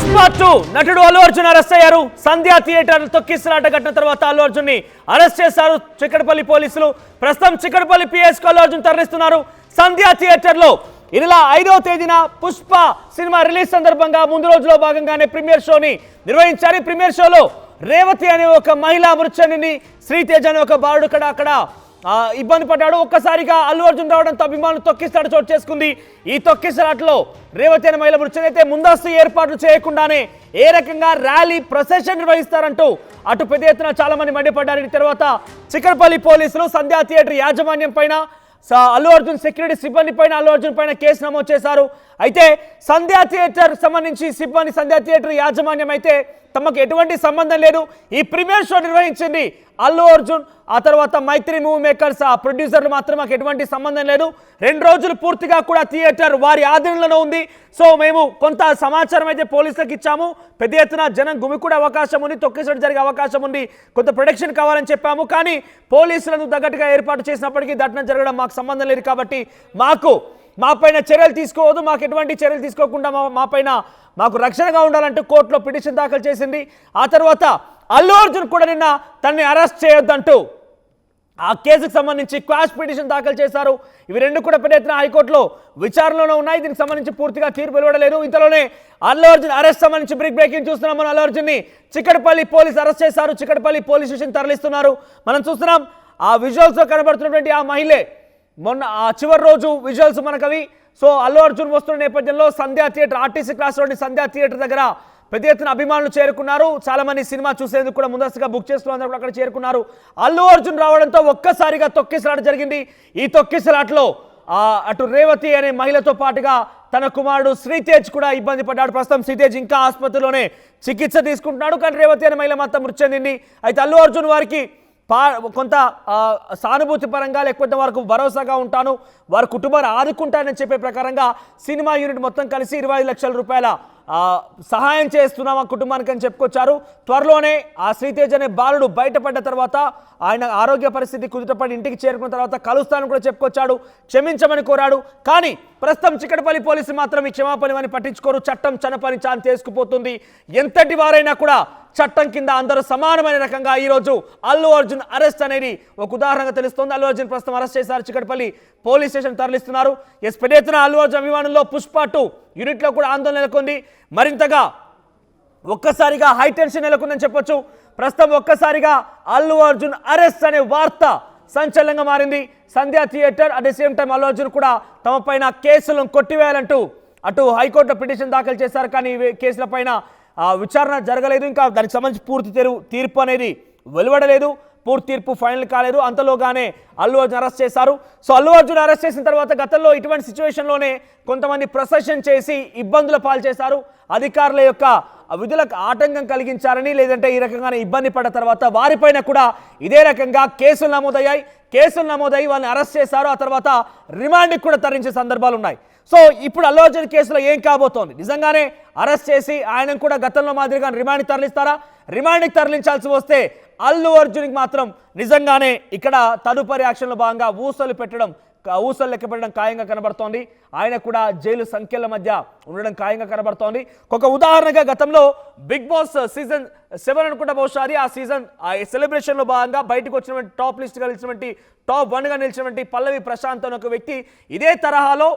పుష్ప 2 నటుడు అల్లు అర్జున్ అరెస్ట్ అయ్యారు. సంధ్యా థియేటర్ తొక్కిసలాట ఘటన తర్వాత అల్లు అర్జున్ ని అరెస్ట్ చేశారు చిక్కడపల్లి పోలీసులు. ప్రస్తుతం చిక్కడపల్లి పిఎస్ కు అల్లు అర్జున్ తరలిస్తున్నారు. సంధ్యా థియేటర్ లో ఈ నెల 5వ తేదీన పుష్ప సినిమా రిలీజ్ సందర్భంగా ముందు రోజులో భాగంగానే ప్రీమియర్ షోని నిర్వహించారు. ప్రీమియర్ షోలో రేవతి అనే ఒక మహిళా మృత్యుని శ్రీతేజ్ అనే ఒక బాలుడు అక్కడ ఇబ్బంది పడ్డాడు. ఒక్కసారిగా అల్లు అర్జున్ రావడంతో అభిమానులు తొక్కిసలాట చోటు చేసుకుంది. ఈ తొక్కిసలాటలో రేవతి అనే మహిళ మృత్యుని అయితే ముందస్తు ఏర్పాట్లు చేయకుండానే ఏ రకంగా ర్యాలీ ప్రొసెషన్ నిర్వహిస్తారంటూ అటు పెద్ద ఎత్తున చాలా మంది మండిపడ్డారు. తర్వాత చిక్కడపల్లి పోలీసులు సంధ్యా థియేటర్ యాజమాన్యం పైన అల్లు అర్జున్ సెక్యూరిటీ సిబ్బంది పైన అల్లు అర్జున్ పైన కేసు నమోదు చేశారు. అయితే సంధ్యా థియేటర్ సంబంధించి సిబ్బంది సంధ్యా థియేటర్ యాజమాన్యం అయితే తమకు ఎటువంటి సంబంధం లేదు, ఈ ప్రీమియర్ షో నిర్వహించింది అల్లు అర్జున్, ఆ తర్వాత మైత్రి మూవీ మేకర్స్ ఆ ప్రొడ్యూసర్లు మాత్రం మాకు ఎటువంటి సంబంధం లేదు. 2 రోజులు పూర్తిగా కూడా థియేటర్ వారి ఆధీనంలో ఉంది. సో మేము కొంత సమాచారం అయితే పోలీసులకు ఇచ్చాము, పెద్ద ఎత్తున జనం గుమికూడే అవకాశం ఉంది, తొక్కిసలాట జరిగే అవకాశం ఉంది, కొంత ప్రొటెక్షన్ కావాలని చెప్పాము. కానీ పోలీసులను తగ్గట్టుగా ఏర్పాటు చేసినప్పటికీ ఘటన జరగడం మాకు సంబంధం లేదు కాబట్టి మా పైన చర్యలు తీసుకోవద్దు, మాకు ఎటువంటి చర్యలు తీసుకోకుండా మాకు రక్షణగా ఉండాలంటూ కోర్టులో పిటిషన్ దాఖలు చేసింది. ఆ తర్వాత అల్లు అర్జున్ కూడా నిన్న తనని అరెస్ట్ చేయొద్దంటూ ఆ కేసుకు సంబంధించి క్వాష్ పిటిషన్ దాఖలు చేశారు. ఇవి 2 కూడా పెద్ద ఎత్తున హైకోర్టులో విచారణలో ఉన్నాయి. దీనికి సంబంధించి పూర్తిగా తీర్పు వెలువడలేదు. ఇంతలోనే అల్లు అర్జున్ అరెస్ట్ సంబంధించి బ్రేకింగ్ చూస్తున్నాం. మనం అల్లు అర్జున్ ని చిక్కడపల్లి పోలీసు అరెస్ట్ చేశారు. చిక్కడపల్లి పోలీస్ స్టేషన్ తరలిస్తున్నారు. మనం చూస్తున్నాం ఆ విజువల్స్ లో కనబడుతున్నటువంటి ఆ మహిళే మొన్న ఆ చివరి రోజు విజువల్స్ మనకవి. సో అల్లు అర్జున్ వస్తున్న నేపథ్యంలో సంధ్యా థియేటర్ ఆర్టీసీ క్లాస్ రోడ్ సంధ్యా థియేటర్ దగ్గర పెద్ద ఎత్తున అభిమానులు చేరుకున్నారు. చాలా మంది సినిమా చూసేందుకు కూడా ముందస్తుగా బుక్ చేసుకున్న అక్కడ చేరుకున్నారు. అల్లు అర్జున్ రావడంతో ఒక్కసారిగా తొక్కిసలాట జరిగింది. ఈ తొక్కిసలాటలో అటు రేవతి అనే మహిళతో పాటుగా తన కుమారుడు శ్రీతేజ్ కూడా ఇబ్బంది పడ్డాడు. ప్రస్తుతం శ్రీతేజ్ ఇంకా ఆసుపత్రిలోనే చికిత్స తీసుకుంటున్నాడు. కానీ రేవతి అనే మహిళ మాత్రం మృతి చెందింది. అయితే అల్లు అర్జున్ వారికి కొంత సానుభూతి పరంగా లేకపోతే వారికి భరోసాగా ఉంటాను, వారి కుటుంబాన్ని ఆదుకుంటానని చెప్పే ప్రకారంగా సినిమా యూనిట్ మొత్తం కలిసి 25 లక్షల రూపాయల సహాయం చేస్తున్నాం ఆ కుటుంబానికి అని చెప్పుకొచ్చారు. త్వరలోనే ఆ శ్రీతేజ్ అనే బాలుడు బయటపడ్డ తర్వాత ఆయన ఆరోగ్య పరిస్థితి కుదుటపడి ఇంటికి చేరుకున్న తర్వాత కలుస్తానని కూడా చెప్పుకొచ్చాడు, క్షమించమని కోరాడు. కానీ ప్రస్తుతం చిక్కడపల్లి పోలీసులు మాత్రం ఈ క్షమాపణని పట్టించుకోరు. చట్టం చనపని చాన్ చేసుకుపోతుంది. ఎంతటి వారైనా కూడా చట్టం కింద అందరూ సమానమైన రకంగా ఈరోజు అల్లు అర్జున్ అరెస్ట్ అనేది ఒక ఉదాహరణగా తెలుస్తోంది. అల్లు అర్జున్ ప్రస్తుతం అరెస్ట్ చేశారు, చిక్కడపల్లి పోలీస్ స్టేషన్ తరలిస్తున్నారు. పెద్ద ఎత్తున అల్లు అర్జున్ అభిమానుల్లో పుష్ప 2 యూనిట్లో కూడా ఆందోళన నెలకొంది. మరింతగా ఒక్కసారిగా హై టెన్షన్ నెలకొందని చెప్పొచ్చు. ప్రస్తుతం ఒక్కసారిగా అల్లు అర్జున్ అరెస్ట్ అనే వార్త సంచలనంగా మారింది. Sandhya theatre at the same time Allu Arjun కూడా తమ పైన కేసులను కొట్టివేయాలంటూ అటు హైకోర్టులో పిటిషన్ దాఖలు చేశారు. కానీ ఈ కేసుల పైన విచారణ జరగలేదు. ఇంకా దానికి సంబంధించి పూర్తి తీర్పు అనేది వెలువడలేదు, పూర్తి తీర్పు ఫైనల్ కాలేదు. అంతలోగానే అల్లు అర్జున్ అరెస్ట్ చేశారు. సో అల్లు అర్జున్ అరెస్ట్ చేసిన తర్వాత గతంలో ఇటువంటి సిచ్యువేషన్లోనే కొంతమంది ప్రొసెషన్ చేసి ఇబ్బందుల పాలు చేశారు. అధికారుల యొక్క విధులకు ఆటంకం కలిగించారని, లేదంటే ఈ రకంగానే ఇబ్బంది పడ్డ తర్వాత వారిపైన కూడా ఇదే రకంగా కేసులు నమోదయ్యి వాళ్ళని అరెస్ట్ చేశారు. ఆ తర్వాత రిమాండ్కి కూడా తరలించే సందర్భాలు ఉన్నాయి. సో ఇప్పుడు అల్లు అర్జున్ కేసులో ఏం కాబోతోంది? నిజంగానే అరెస్ట్ చేసి ఆయన కూడా గతంలో మాదిరిగా రిమాండ్కి తరలిస్తారా? రిమాండ్కి తరలించాల్సి వస్తే అల్లు అర్జున్కి మాత్రం నిజంగానే ఇక్కడ తదుపరి యాక్షన్లో భాగంగా ఊసలు లెక్క పెట్టడం ఖాయంగా కనబడుతోంది. ఆయన కూడా జైలు సంఖ్యల మధ్య ఉండడం ఖాయంగా కనబడుతోంది. ఒక ఉదాహరణగా గతంలో బిగ్ బాస్ సీజన్ 7 అనుకుంటా బహుశా ఆ సీజన్ సెలబ్రేషన్లో భాగంగా బయటకు వచ్చినటువంటి టాప్ లిస్ట్గా నిలిచినటువంటి టాప్ 1గా నిలిచినటువంటి పల్లవి ప్రశాంత్ అనే ఒక వ్యక్తి ఇదే తరహాలో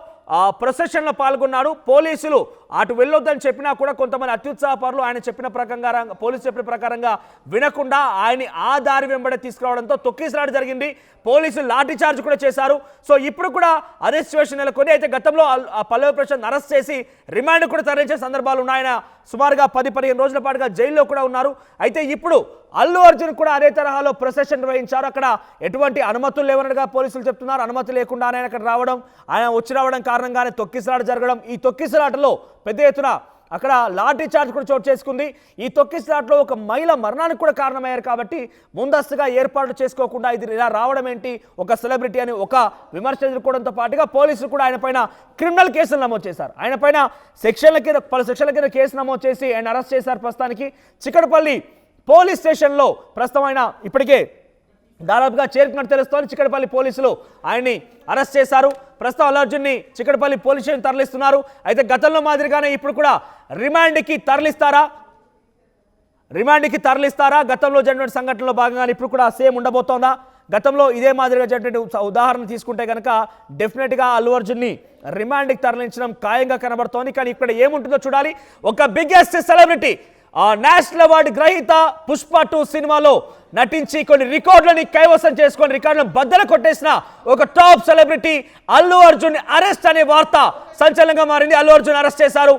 ప్రొసెషన్లో పాల్గొన్నాడు. పోలీసులు అటు వెళ్ళొద్దని చెప్పినా కూడా కొంతమంది అత్యుత్సాహపరులు ఆయన చెప్పిన ప్రకారంగా పోలీసు చెప్పిన ప్రకారంగా వినకుండా ఆయన్ని ఆ దారి వెంబడే తీసుకురావడంతో తొక్కిసలాట జరిగింది. పోలీసులు లాఠీ చార్జ్ కూడా చేశారు. సో ఇప్పుడు కూడా అదే సిచ్యువేషన్ నెలకొని అయితే గతంలో పల్లవి ప్రశాంత్ అరెస్ట్ చేసి రిమాండ్ కూడా తరలించే సందర్భాలు ఉన్నాయి. ఆయన సుమారుగా 10-15 రోజుల పాటుగా జైల్లో కూడా ఉన్నారు. అయితే ఇప్పుడు అల్లు అర్జున్ కూడా అదే తరహాలో ప్రొసెషన్ నిర్వహించారు. అక్కడ ఎటువంటి అనుమతులు లేవనగా పోలీసులు చెప్తున్నారు. అనుమతి లేకుండా ఆయన అక్కడ ఆయన వచ్చి రావడం కారణంగానే తొక్కిసలాట జరగడం. ఈ తొక్కిసలాటలో పెద్ద ఎత్తున అక్కడ లాఠీ చార్జ్ కూడా చోటు చేసుకుంది. ఈ తొక్కిసలాటలో ఒక మహిళ మరణానికి కూడా కారణమయ్యారు. కాబట్టి ముందస్తుగా ఏర్పాట్లు చేసుకోకుండా ఇది ఇలా రావడం ఏంటి, ఒక సెలబ్రిటీ అని ఒక విమర్శ ఎదుర్కోవడంతో పాటుగా పోలీసులు కూడా ఆయన పైన క్రిమినల్ కేసులు నమోదు చేశారు. ఆయన పైన పలు సెక్షన్ల కింద కేసు నమోదు చేసి ఆయన అరెస్ట్ చేశారు. ప్రస్తుతానికి చిక్కడపల్లి పోలీస్ స్టేషన్లో ప్రస్తుతం ఆయన ఇప్పటికే దాదాపుగా చేరుకున్నట్టు తెలుస్తోంది. చిక్కడపల్లి పోలీసులు ఆయన్ని అరెస్ట్ చేశారు. ప్రస్తుతం అల్లు అర్జున్ని చిక్కడపల్లి పోలీస్ స్టేషన్ తరలిస్తున్నారు. అయితే గతంలో మాదిరిగానే ఇప్పుడు కూడా రిమాండ్కి తరలిస్తారా? గతంలో జరిగిన సంఘటనలో భాగంగానే ఇప్పుడు కూడా సేమ్ ఉండబోతోందా? గతంలో ఇదే మాదిరిగా జరిగినటువంటి ఉదాహరణ తీసుకుంటే కనుక డెఫినెట్గా అల్లు అర్జున్ని రిమాండ్కి తరలించడం ఖాయంగా కనబడుతోంది. కానీ ఇక్కడ ఏముంటుందో చూడాలి. ఒక బిగ్గెస్ట్ సెలబ్రిటీ, నేషనల్ అవార్డు గ్రహీత పుష్ప 2 సినిమాలో నటించి కొన్ని రికార్డులని కైవసం చేసుకొని రికార్డులను బద్దలు కొట్టేసిన ఒక top celebrity Allu Arjun arrest అనే వార్త సంచలనంగా మారింది. అల్లు అర్జున్ అరెస్ట్ చేశారు.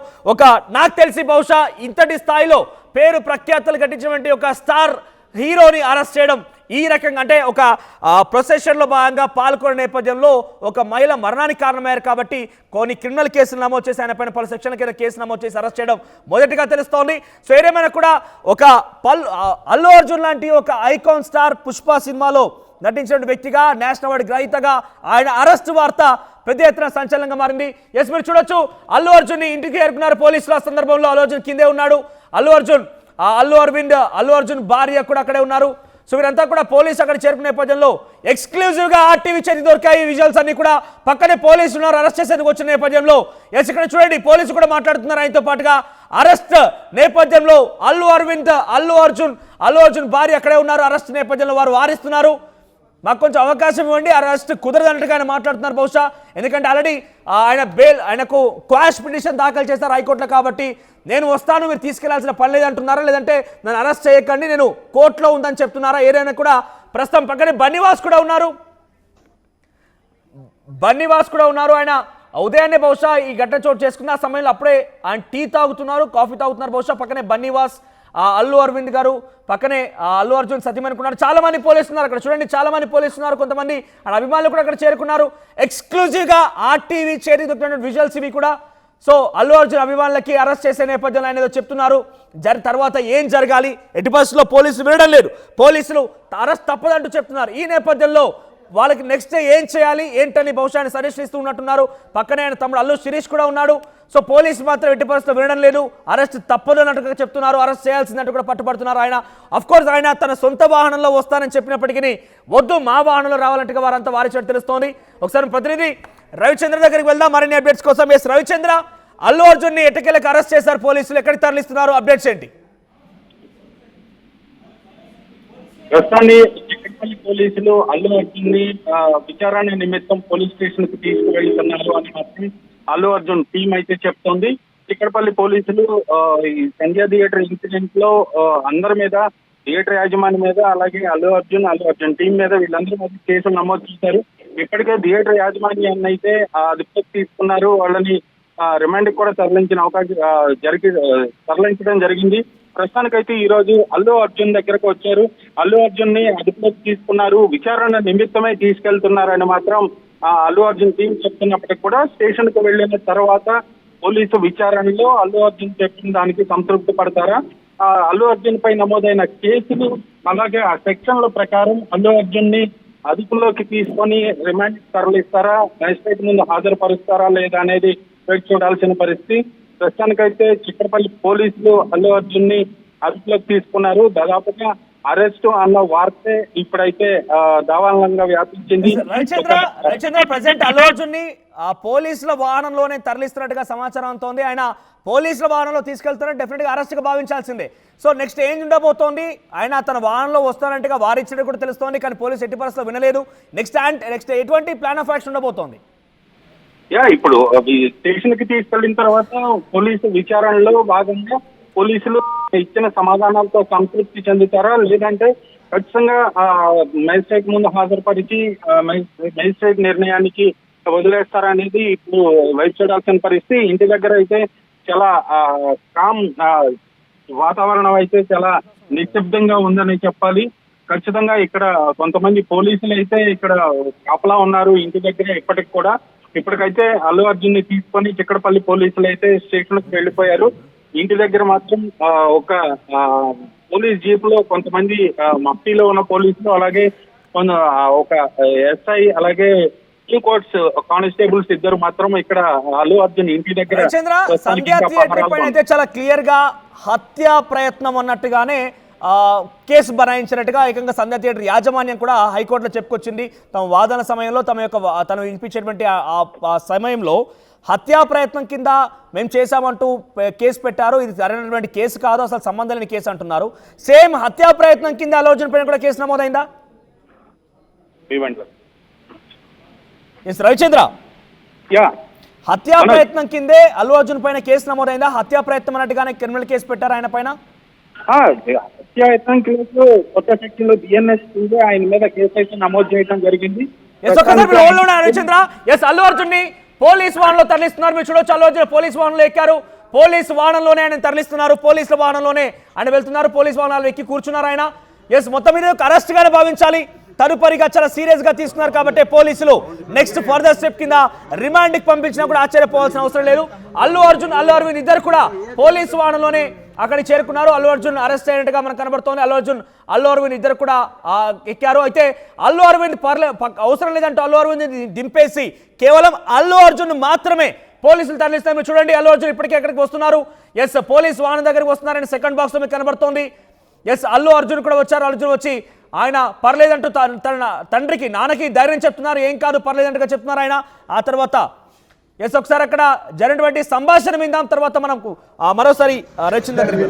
నాకు తెలిసి బహుశా ఇంతటి స్థాయిలో పేరు ప్రఖ్యాతలు గట్టించినటువంటి ఒక స్టార్ హీరోని అరెస్ట్ చేయడం ఈ రకంగా, అంటే ఒక ప్రొసెషన్లో భాగంగా పాల్గొనే నేపథ్యంలో ఒక మహిళ మరణానికి కారణమయ్యారు కాబట్టి కొన్ని క్రిమినల్ కేసులు నమోదు చేసి ఆయన పైన పలు సెక్షన్ల కింద కేసు నమోదు చేసి అరెస్ట్ చేయడం మొదటిగా తెలుస్తోంది. సో ఏదేమైనా కూడా ఒక అల్లు అర్జున్ లాంటి ఒక ఐకాన్ స్టార్ పుష్ప సినిమాలో నటించిన వ్యక్తిగా, నేషనల్ అవార్డు గ్రహీతగా ఆయన అరెస్ట్ వార్త పెద్ద ఎత్తున సంచలనంగా మారింది. ఎస్, మీరు చూడొచ్చు, అల్లు అర్జున్ని ఇంటికి చేరుకున్నారు పోలీసులు. ఆ సందర్భంలో అల్లు అర్జున్ కిందే ఉన్నాడు. అల్లు అర్జున్ భార్య కూడా అక్కడే ఉన్నారు. సో వీరంతా కూడా పోలీసు అక్కడ చేరుకునే నేపథ్యంలో ఎక్స్క్లూజివ్గా ఆర్టీవీ చేతి దొరికాయి విజువల్స్ అన్ని కూడా. పక్కనే పోలీసులు ఉన్నారు అరెస్ట్ చేసేందుకు వచ్చిన నేపథ్యంలో. ఎస్, ఇక్కడ చూడండి, పోలీసు కూడా మాట్లాడుతున్నారు ఆయనతో పాటుగా. అరెస్ట్ నేపథ్యంలో అల్లు అర్జున్ భార్య అక్కడే ఉన్నారు. అరెస్ట్ నేపథ్యంలో వారు వారిస్తున్నారు. మాకు కొంచెం అవకాశం ఇవ్వండి, అరెస్ట్ కుదరదన్నట్టుగా ఆయన మాట్లాడుతున్నారు బహుశా. ఎందుకంటే ఆల్రెడీ ఆయనకు క్వాష్ పిటిషన్ దాఖలు చేశారు హైకోర్టులో. కాబట్టి నేను వస్తాను, మీరు తీసుకెళ్లాల్సిన పని లేదంటున్నారా, లేదంటే నన్ను అరెస్ట్ చేయకండి, నేను కోర్టులో ఉందని చెప్తున్నారా? ఏదైనా కూడా ప్రస్తుతం పక్కనే బన్నీవాస్ కూడా ఉన్నారు. ఆయన ఉదయాన్నే బహుశా ఈ ఘటన చోటు చేసుకున్న ఆ సమయంలో అప్పుడే ఆయన టీ తాగుతున్నారు, కాఫీ తాగుతున్నారు బహుశా. పక్కనే బన్నీవాస్, అల్లు అరవింద్ గారు, పక్కనే అల్లు అర్జున్ సతీమణి అనుకున్నారు. చాలా మంది పోలీసులు ఉన్నారు అక్కడ చూడండి, చాలా మంది పోలీసులు ఉన్నారు. కొంతమంది అభిమానులు కూడా అక్కడ చేరుకున్నారు. ఎక్స్క్లూజివ్గా ఆర్టీవీ చేతి దొరికిన విజువల్స్ ఇవి కూడా. సో అల్లు అర్జున్ అభిమానులకి అరెస్ట్ చేసే నేపథ్యంలో ఆయన ఏదో చెప్తున్నారు. తర్వాత ఏం జరగాలి, ఎట్టి పరిస్థితుల్లో పోలీసులు వినడం లేదు, పోలీసులు అరెస్ట్ తప్పదంటూ చెప్తున్నారు. ఈ నేపథ్యంలో వాళ్ళకి నెక్స్ట్ డే ఏం చేయాలి ఏంటని బహుశా ఆయన సజెషన్ ఇస్తూ ఉన్నట్టున్నారు. పక్కనే ఆయన తమ్ముడు అల్లు శిరీష్ కూడా ఉన్నాడు. సో పోలీసు మాత్రం ఎట్టి పరిస్థితుల్లో వినడం లేదు, అరెస్ట్ తప్పదు అన్నట్టుగా చెప్తున్నారు, అరెస్ట్ చేయాల్సిందంటూ కూడా పట్టుబడుతున్నారు. ఆయన అఫ్కోర్స్ ఆయన తన సొంత వాహనంలో వస్తానని చెప్పినప్పటికీ వద్దు, మా వాహనంలో రావాలంటే వారంతా వారి చోటు తెలుస్తోంది. ఒకసారి ప్రతినిధి రవిచంద్ర దగ్గరికి వెళ్దాం మరిన్ని అప్డేట్స్ కోసం. ఎస్ రవిచంద్ర, అల్లు అర్జున్ని ఎట్టకేలకు అరెస్ట్ చేశారు పోలీసులు, ఎక్కడికి తరలిస్తున్నారు, అప్డేట్స్ ఏంటి? ప్రస్తుతాన్ని చిక్కడపల్లి పోలీసులు అల్లు అర్జున్ ని విచారణ నిమిత్తం పోలీస్ స్టేషన్ కు తీసుకువెళ్తున్నారు అని మాత్రం అల్లు అర్జున్ టీం అయితే చెప్తోంది. చిక్కడపల్లి పోలీసులు ఈ సంధ్యా థియేటర్ ఇన్సిడెంట్ లో అందరి మీద, థియేటర్ యాజమాన్యం మీద, అలాగే అల్లు అర్జున్ టీం మీద, వీళ్ళందరి మీద కేసులు నమోదు చేశారు. ఇప్పటికే థియేటర్ యాజమాన్యాన్ని అయితే అదుపులోకి తీసుకున్నారు. వాళ్ళని రిమాండ్ కూడా తరలించడం జరిగింది. ప్రస్తుతానికైతే ఈ రోజు అల్లు అర్జున్ దగ్గరకు వచ్చారు. అల్లు అర్జున్ ని అదుపులోకి తీసుకున్నారు, విచారణ నిమిత్తమే తీసుకెళ్తున్నారని మాత్రం అల్లు అర్జున్ టీం చెప్తున్నప్పటికీ కూడా స్టేషన్ కు వెళ్లిన తర్వాత పోలీసు విచారణలో అల్లు అర్జున్ చెప్పిన దానికి సంతృప్తి పడతారా, అల్లు అర్జున్ పై నమోదైన కేసులు అలాగే ఆ సెక్షన్ల ప్రకారం అల్లు అర్జున్ ని అదుపులోకి తీసుకొని రిమాండ్ తరలిస్తారా, మ్యాజిస్ట్రేట్ ముందు హాజరుపరుస్తారా లేదా అనేది వేచి చూడాల్సిన పరిస్థితి. ప్రస్తుతానికైతే చిక్కడపల్లి పోలీసులు అల్లు అర్జున్ ని అదుపులోకి తీసుకున్నారు. దాదాపుగా అరెస్ట్ అన్న వార్తే ఇప్పుడైతే దావానంగా వ్యాపించింది. రవిచంద్ర, ప్రెసెంట్ అల్లు అర్జున్ ని పోలీసుల వాహనంలోనే తరలిస్తున్నట్టుగా సమాచారం అవుతోంది. ఆయన పోలీసుల వాహనంలో తీసుకెళ్తున్నా డెఫినెట్ గా అరెస్ట్ గా భావించాల్సిందే. సో నెక్స్ట్ ఏం ఉండబోతోంది? ఆయన తన వాహనంలో వస్తానంటగా వారిచ్చినట్టు కూడా తెలుస్తోంది, కానీ పోలీసు ఎట్టి పరిస్థితుల్లో వినలేదు. నెక్స్ట్ ఎటువంటి ప్లాన్ ఆఫ్ యాక్షన్ ఉండబోతోంది? ఇప్పుడు స్టేషన్ కి తీసుకెళ్లిన తర్వాత పోలీసు విచారణలో భాగంగా పోలీసులు ఇచ్చిన సమాధానాలతో సంతృప్తి చెందుతారా, లేదంటే ఖచ్చితంగా మ్యాజిస్ట్రేట్ ముందు హాజరుపరిచి మ్యాజిస్ట్రేట్ నిర్ణయానికి వదిలేస్తారా అనేది ఇప్పుడు వైపు చూడాల్సిన పరిస్థితి. ఇంటి దగ్గర అయితే చాలా కామ్ వాతావరణం అయితే చాలా నిశ్శబ్దంగా ఉందని చెప్పాలి. ఖచ్చితంగా ఇక్కడ కొంతమంది పోలీసులు అయితే ఇక్కడ కాపలా ఉన్నారు ఇంటి దగ్గర ఇప్పటికి కూడా. ఇప్పటికైతే అల్లు అర్జున్ ని తీసుకొని చిక్కడపల్లి పోలీసులు అయితే స్టేషన్ కు వెళ్లిపోయారు. ఇంటి దగ్గర మాత్రం ఒక పోలీస్ జీప్ లో కొంతమంది మఫ్టీలో ఉన్న పోలీసులు, అలాగే ఒక ఎస్ఐ, అలాగే కోర్ట్స్ కానిస్టేబుల్స్ ఇద్దరు మాత్రం ఇక్కడ అల్లు అర్జున్ ఇంటి దగ్గర చాలా క్లియర్ గా హత్యా ప్రయత్నం అన్నట్టుగానే కేసు బనాయించినట్టుగా ఏకంగా సంధ్య థియేటర్ యాజమాన్యం కూడా హైకోర్టులో చెప్పుకొచ్చింది. తమ వాదన సమయంలో తను వినిపించేటువంటి ఆ సమయంలో హత్యా ప్రయత్నం కింద మేము చేశామంటూ కేసు పెట్టారు. ఇది సరైనటువంటి కేసు కాదు, అసలు సంబంధం లేని కేసు అంటున్నారు. సేమ్ హత్యా ప్రయత్నం కింద అల్లు అర్జున్ పైన కూడా కేసు నమోదైందా? రవిచంద్ర, హత్యా ప్రయత్నం కిందే అల్లు అర్జున్ పైన కేసు నమోదైందా? హత్యా ప్రయత్నం అన్నట్టుగానే క్రిమినల్ కేసు పెట్టారు ఆయన పైన. హత్యాయత్నం కేసు కొత్త సెక్షన్ లో బిఎన్ఎస్ ఆయన మీద కేసు అయితే నమోదు చేయడం జరిగింది. రవిచంద్ర, అల్లు అర్జున్ ని పోలీస్ వాహనంలో తరలిస్తున్నారు. మీరు చూడొచ్చు, అల్లు అర్జున్ పోలీస్ వాహనంలో ఎక్కారు. పోలీస్ వాహనంలోనే ఆయన తరలిస్తున్నారు. పోలీసుల వాహనంలోనే ఆయన వెళ్తున్నారు. పోలీస్ వాహనాలు ఎక్కి కూర్చున్నారు ఆయన. మొత్తం మీద అరెస్ట్ గానే భావించాలి. తదుపరిగా చాలా సీరియస్ గా తీసుకున్నారు కాబట్టి పోలీసులు నెక్స్ట్ ఫర్దర్ స్టెప్ కింద రిమాండ్ కి పంపించినా కూడా ఆశ్చర్యపోవాల్సిన అవసరం లేదు. అల్లు అర్జున్, అల్లు అరవింద్ ఇద్దరు కూడా పోలీసు వాహనంలోనే అక్కడికి చేరుకున్నారు. అల్లు అర్జున్ అరెస్ట్ అయినట్టుగా మనకు కనబడుతోంది. అల్లు అరవింద్ ఇద్దరు కూడా ఎక్కారు. అయితే అల్లు అరవింద్ అవసరం లేదంటూ అల్లు అరవింద్ దింపేసి కేవలం అల్లు అర్జున్ మాత్రమే పోలీసులు తరలిస్తారు. మీరు చూడండి, అల్లు అర్జున్ ఇప్పటికే ఎక్కడికి వస్తున్నారు. పోలీస్ వాహనం దగ్గరికి వస్తున్నారని సెకండ్ బాక్స్ లో మీకు కనబడుతోంది. అల్లు అర్జున్ కూడా వచ్చారు. అర్జున్ వచ్చి ఆయన పర్లేదంటూ తన తండ్రికి, నాన్నకి ధైర్యం చెప్తున్నారు. ఏం కాదు, పర్లేదంటూగా చెప్తున్నారు ఆయన. ఆ తర్వాత ఒకసారి అక్కడ జరిగినటువంటి సంభాషణ విందాం. తర్వాత మనకు మరోసారి రచన దగ్గరికి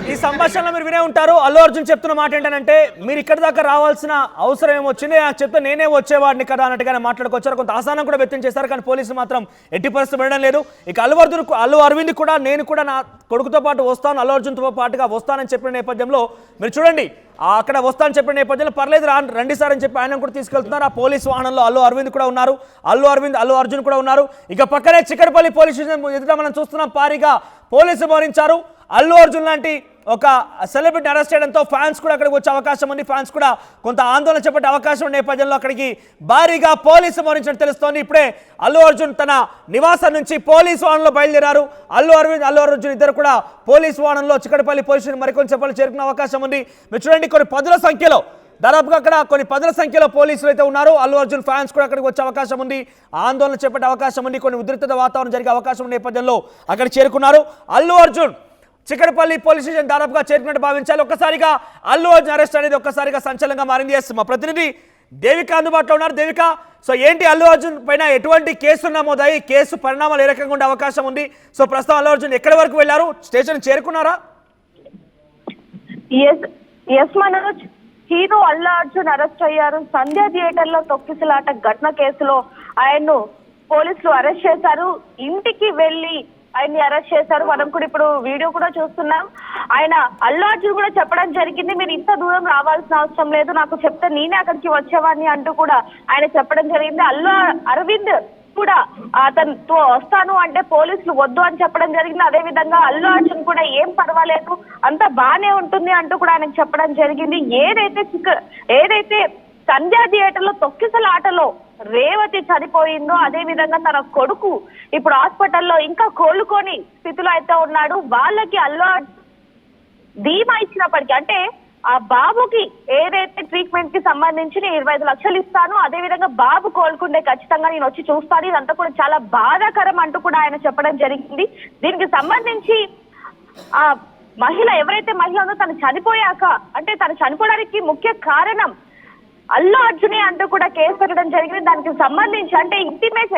ఈ సంభాషణలో మీరు వినే ఉంటారు. అల్లు అర్జున్ చెప్తున్న మాట ఏంటంటే, మీరు ఇక్కడ దాకా రావాల్సిన అవసరం ఏమొచ్చింది, నాకు చెప్తే నేనే వచ్చేవాడిని కదా అన్నట్టుగానే మాట్లాడుకొచ్చారు. కొంత అసహనం కూడా వ్యక్తం చేశారు. కానీ పోలీసులు మాత్రం ఎట్టి పరిస్థితి వినడం లేదు. ఇక అల్లు అరవింద్ కూడా నేను కూడా నా కొడుకుతో పాటు వస్తాను, అల్లు అర్జున్తో పాటుగా వస్తానని చెప్పిన నేపథ్యంలో మీరు చూడండి, అక్కడ వస్తానని చెప్పిన నేపథ్యంలో పర్లేదు రండి సార్ అని చెప్పి ఆయన కూడా తీసుకెళ్తున్నారు. ఆ పోలీస్ వాహనంలో అల్లు అరవింద్ కూడా ఉన్నారు, అల్లు అర్జున్ కూడా ఉన్నారు. ఇక పక్కనే చిక్కడపల్లి పోలీస్ స్టేషన్ ఎదుట మనం చూస్తున్నాం, భారీగా పోలీసులు మోహరించారు. అల్లు అర్జున్ లాంటి ఒక సెలబ్రిటీ అరెస్ట్ చేయడంతో ఫ్యాన్స్ కూడా అక్కడికి వచ్చే అవకాశం ఉంది. ఫ్యాన్స్ కూడా కొంత ఆందోళన చేపట్టే అవకాశం ఉన్న నేపథ్యంలో అక్కడికి భారీగా పోలీసు మోహరించినట్టు తెలుస్తోంది. ఇప్పుడే అల్లు అర్జున్ తన నివాసం నుంచి పోలీసు వాహనంలో బయలుదేరారు. అల్లు అర్జున్ ఇద్దరు కూడా పోలీసు వాహనంలో చిక్కడపల్లి పోలీస్ స్టేషన్ మరికొన్ని చెప్పలు చేరుకునే అవకాశం ఉంది. మీరు చూడండి, కొన్ని పదుల సంఖ్యలో, దాదాపుగా అక్కడ కొన్ని పదుల సంఖ్యలో పోలీసులు అయితే ఉన్నారు. అల్లు అర్జున్ ఫ్యాన్స్ కూడా అక్కడికి వచ్చే అవకాశం ఉంది. ఆందోళన చేపట్టే అవకాశం ఉంది. కొన్ని ఉద్రిక్తత వాతావరణం జరిగే అవకాశం ఉన్న నేపథ్యంలో అక్కడ చేరుకున్నారు. అల్లు అర్జున్ చిక్కడపల్లి పోలీస్ స్టేషన్ దాదాపుగా చేరుకున్నట్టు భావించాలి. ఒక్కసారిగా అల్లు అర్జున్ అరెస్ట్ అనేది ఒక్కసారిగా సంచలనంగా మారింది. మా ప్రతినిధి దేవిక అందుబాటులో ఉన్నారు. దేవిక, ఏంటి అల్లు అర్జున్ పైన ఎటువంటి కేసులు నమోదాయి, కేసు పరిణామాలు ఏ రకంగా ఉండే అవకాశం ఉంది? ప్రస్తుతం అల్లు అర్జున్ ఎక్కడి వరకు వెళ్లారు? స్టేషన్ చేరుకున్నారా? మనోజ్, హీరో అల్లు అర్జున్ అరెస్ట్ అయ్యారు. సంధ్య థియేటర్ లో తొక్కిసలాట ఘటన కేసులో ఆయన్ను పోలీసులు అరెస్ట్ చేశారు. ఇంటికి వెళ్లి ఆయన్ని అరెస్ట్ చేశారు. మనం కూడా ఇప్పుడు వీడియో కూడా చూస్తున్నాం. ఆయన అల్లు అర్జున్ కూడా చెప్పడం జరిగింది, మీరు ఇంత దూరం రావాల్సిన అవసరం లేదు, నాకు చెప్తే నేనే అక్కడికి వచ్చేవాడిని అంటూ కూడా ఆయన చెప్పడం జరిగింది. అల్లు అరవింద్ కూడా అతనితో వస్తాను అంటే పోలీసులు వద్దు అని చెప్పడం జరిగింది. అదే విధంగా అల్లు అర్జున్ కూడా ఏం పర్వాలేదు, అంత బానే ఉంటుంది అంటూ కూడా ఆయనకు చెప్పడం జరిగింది. ఏదైతే సంధ్య థియేటర్ లో తొక్కిసలాటలో రేవతి చనిపోయిందో, అదే విధంగా తన కొడుకు ఇప్పుడు హాస్పిటల్లో ఇంకా కోలుకొని స్థితిలో అయితే ఉన్నాడు. వాళ్ళకి అల్లు ధీమా ఇచ్చినప్పటికీ, అంటే ఆ బాబుకి ఏదైతే ట్రీట్మెంట్ కి సంబంధించి 25 లక్షలు ఇస్తాను, అదే విధంగా బాబు కోలుకుంటే ఖచ్చితంగా నేను వచ్చి చూస్తాను, ఇదంతా కూడా చాలా బాధాకరం అంటూ కూడా ఆయన చెప్పడం జరిగింది. దీనికి సంబంధించి ఆ ఎవరైతే మహిళ ఉందో తను చనిపోయాక, అంటే తను చనిపోవడానికి ముఖ్య కారణం అల్లు అర్జునే అంటూ కూడా కేసు పెట్టడం జరిగింది. దానికి సంబంధించి అంటే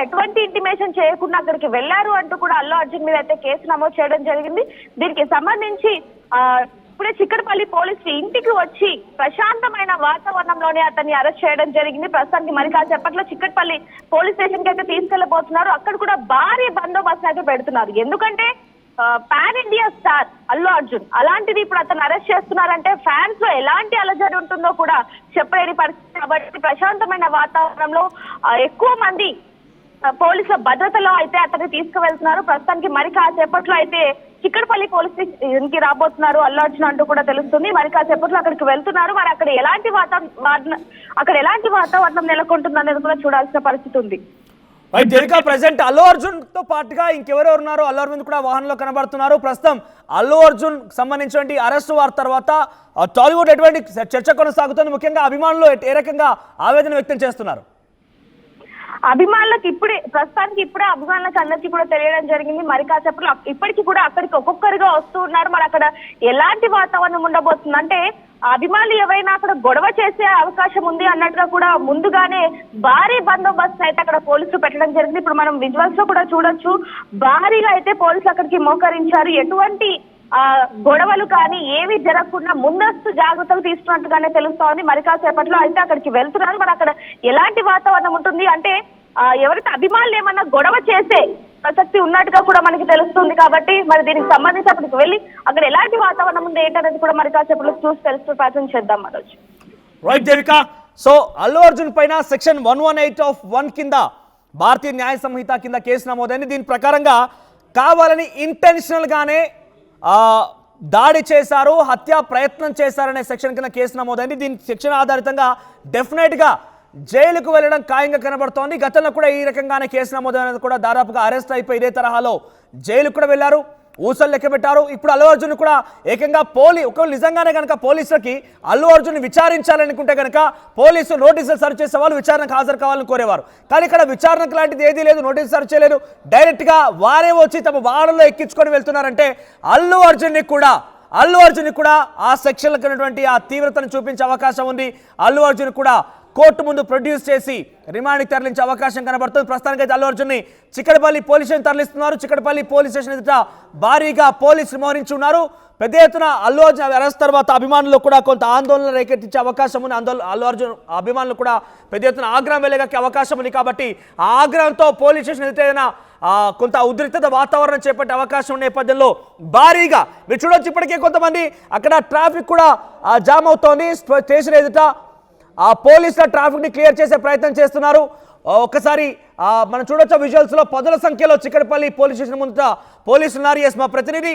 ఎటువంటి ఇంటిమేషన్ చేయకుండా అక్కడికి వెళ్లారు అంటూ కూడా అల్లు అర్జున్ మీద అయితే కేసు నమోదు చేయడం జరిగింది. దీనికి సంబంధించి ఇప్పుడే చిక్కడపల్లి పోలీసులు ఇంటికి వచ్చి ప్రశాంతమైన వాతావరణంలోనే అతన్ని అరెస్ట్ చేయడం జరిగింది. ప్రస్తుతానికి మరి కాసేపట్లో చిక్కడపల్లి పోలీస్ స్టేషన్ కి అయితే తీసుకెళ్లబోతున్నారు. అక్కడ కూడా భారీ బందోబస్తు అయితే పెడుతున్నారు. ఎందుకంటే pan India star Allu Arjun, అలాంటిది ఇప్పుడు అతను అరెస్ట్ చేస్తున్నారంటే ఫ్యాన్స్ లో ఎలాంటి అలజడి ఉంటుందో కూడా చెప్పలేని పరిస్థితి. కాబట్టి ప్రశాంతమైన వాతావరణంలో ఎక్కువ మంది పోలీసుల భద్రతలో అయితే అతన్ని తీసుకువెళ్తున్నారు. ప్రస్తుతానికి మరి కాసేపట్లో అయితే చిక్కడపల్లి పోలీస్ స్టేషన్ కి రాబోతున్నారు అల్లు అర్జున్ అంటూ కూడా తెలుస్తుంది. మరి కాసేపట్లో అక్కడికి వెళ్తున్నారు. మరి అక్కడ ఎలాంటి వాతావరణం నెలకొంటుంది అనేది కూడా చూడాల్సిన పరిస్థితి ఉంది. ప్రెసెంట్ అల్లు అర్జున్ తో పాటుగా ఇంకెవరెవరు ఉన్నారు? అల్లు అర్జున్ కూడా వాహనంలో కనబడుతున్నారు. ప్రస్తుతం అల్లు అర్జున్ సంబంధించిన అరెస్ట్ వారి తర్వాత టాలీవుడ్ ఎటువంటి చర్చ కొనసాగుతుంది? ముఖ్యంగా అభిమానులు ఏ రకంగా ఆవేదన వ్యక్తం చేస్తున్నారు? అభిమానులకు ప్రస్తుతానికి అభిమానులకు అందరికీ కూడా తెలియడం జరిగింది. మరి కాసేపట్లో ఇప్పటికీ కూడా అక్కడికి ఒక్కొక్కరిగా వస్తూ ఉన్నారు. మరి అక్కడ ఎలాంటి వాతావరణం ఉండబోతుంది అంటే అభిమానులు ఎవరైనా అక్కడ గొడవ చేసే అవకాశం ఉంది అన్నట్టుగా కూడా ముందుగానే భారీ బందోబస్తు అయితే అక్కడ పోలీసులు పెట్టడం జరిగింది. ఇప్పుడు మనం విజువల్స్ లో కూడా చూడొచ్చు, భారీగా అయితే పోలీసులు అక్కడికి మోకరించారు. ఎటువంటి గొడవలు కానీ ఏవి జరగకుండా ముందస్తు జాగ్రత్తలు తీసుకున్నట్టుగానే తెలుస్తోంది. మరి కాసేపట్లో అయితే అక్కడికి వెళ్తున్నారు. మరి అక్కడ ఎలాంటి వాతావరణం ఉంటుంది అంటే ఎవరైతే అభిమానులు ఏమన్నా గొడవ చేసే ప్రసక్తి ఉన్నట్టుగా కూడా మనకి తెలుస్తుంది. కాబట్టి మరి దీనికి సంబంధించి అక్కడికి వెళ్ళి అక్కడ ఎలాంటి వాతావరణం ఉంది ఏంటనేది కూడా మరి కాసేపట్లో చూసి తెలుసుకునే ప్రయత్నం చేద్దాం. మనోజ్ రైట్ దేవిక, సో అల్లు అర్జున్ పైన సెక్షన్ 118(1) కింద భారతీయ న్యాయ సంహిత కింద కేసు నమోదైంది. దీని ప్రకారంగా కావాలని ఇంటెన్షనల్ గానే దాడి చేశారు, హత్యా ప్రయత్నం చేశారనే సెక్షన్ కింద కేసు నమోదైంది. దీని సెక్షన్ ఆధారితంగా డెఫినెట్ గా జైలుకు వెళ్ళడం ఖాయంగా కనబడుతోంది. గతంలో కూడా ఈ రకంగానే కేసు నమోదైనది కూడా దాదాపుగా అరెస్ట్ అయిపోయి ఇదే తరహాలో జైలుకు కూడా వెళ్ళారు, ఊసలు లెక్క పెట్టారు. ఇప్పుడు అల్లు అర్జున్ కూడా ఏకంగా ఒకవేళ నిజంగానే కనుక పోలీసులకి అల్లు అర్జున్ విచారించాలనుకుంటే కనుక పోలీసులు నోటీసులు సర్చ్ చేసే వాళ్ళు విచారణకు హాజరు కావాలని కోరేవారు. కానీ ఇక్కడ విచారణకు లాంటిది ఏదీ లేదు, నోటీసు సర్చ్ చేయలేదు. డైరెక్ట్గా వారే వచ్చి తమ వాహనంలో ఎక్కించుకొని వెళ్తున్నారంటే అల్లు అర్జున్ని కూడా ఆ సెక్షన్లకు ఉన్నటువంటి ఆ తీవ్రతను చూపించే అవకాశం ఉంది. అల్లు అర్జున్ కూడా కోర్టు ముందు ప్రొడ్యూస్ చేసి రిమాండ్కి తరలించే అవకాశం కనబడుతుంది. ప్రస్తుతానికి అయితే అల్లు అర్జున్ని చిక్కడపల్లి పోలీస్ స్టేషన్ తరలిస్తున్నారు. చిక్కడపల్లి పోలీస్ స్టేషన్ ఎదుట భారీగా పోలీసులు మోహరించి ఉన్నారు. పెద్ద ఎత్తున అల్లు అర్జున్ అరెస్ట్ తర్వాత అభిమానులు కూడా కొంత ఆందోళన రేకెత్తించే అవకాశం ఉంది. అల్లు అర్జున్ అభిమానులు కూడా పెద్ద ఎత్తున ఆగ్రహం వెళ్ళగక్కే అవకాశం ఉంది. కాబట్టి ఆ ఆగ్రహంతో పోలీస్ స్టేషన్ ఎదుట ఏదైనా కొంత ఉద్రిక్తత వాతావరణం చేపట్టే అవకాశం ఉన్న నేపథ్యంలో భారీగా మీరు చూడొచ్చు, ఇప్పటికే కొంతమంది అక్కడ ట్రాఫిక్ కూడా జామ్ అవుతోంది. స్టేషన్ ఎదుట ఆ పోలీసుల ట్రాఫిక్ ని క్లియర్ చేసే ప్రయత్నం చేస్తున్నారు. ఒక్కసారి మనం చూడొచ్చు విజువల్స్ లో పదుల సంఖ్యలో చిక్కడపల్లి పోలీస్ స్టేషన్ ముందు పోలీసులు ఉన్నారు. ఎస్, మా ప్రతినిధి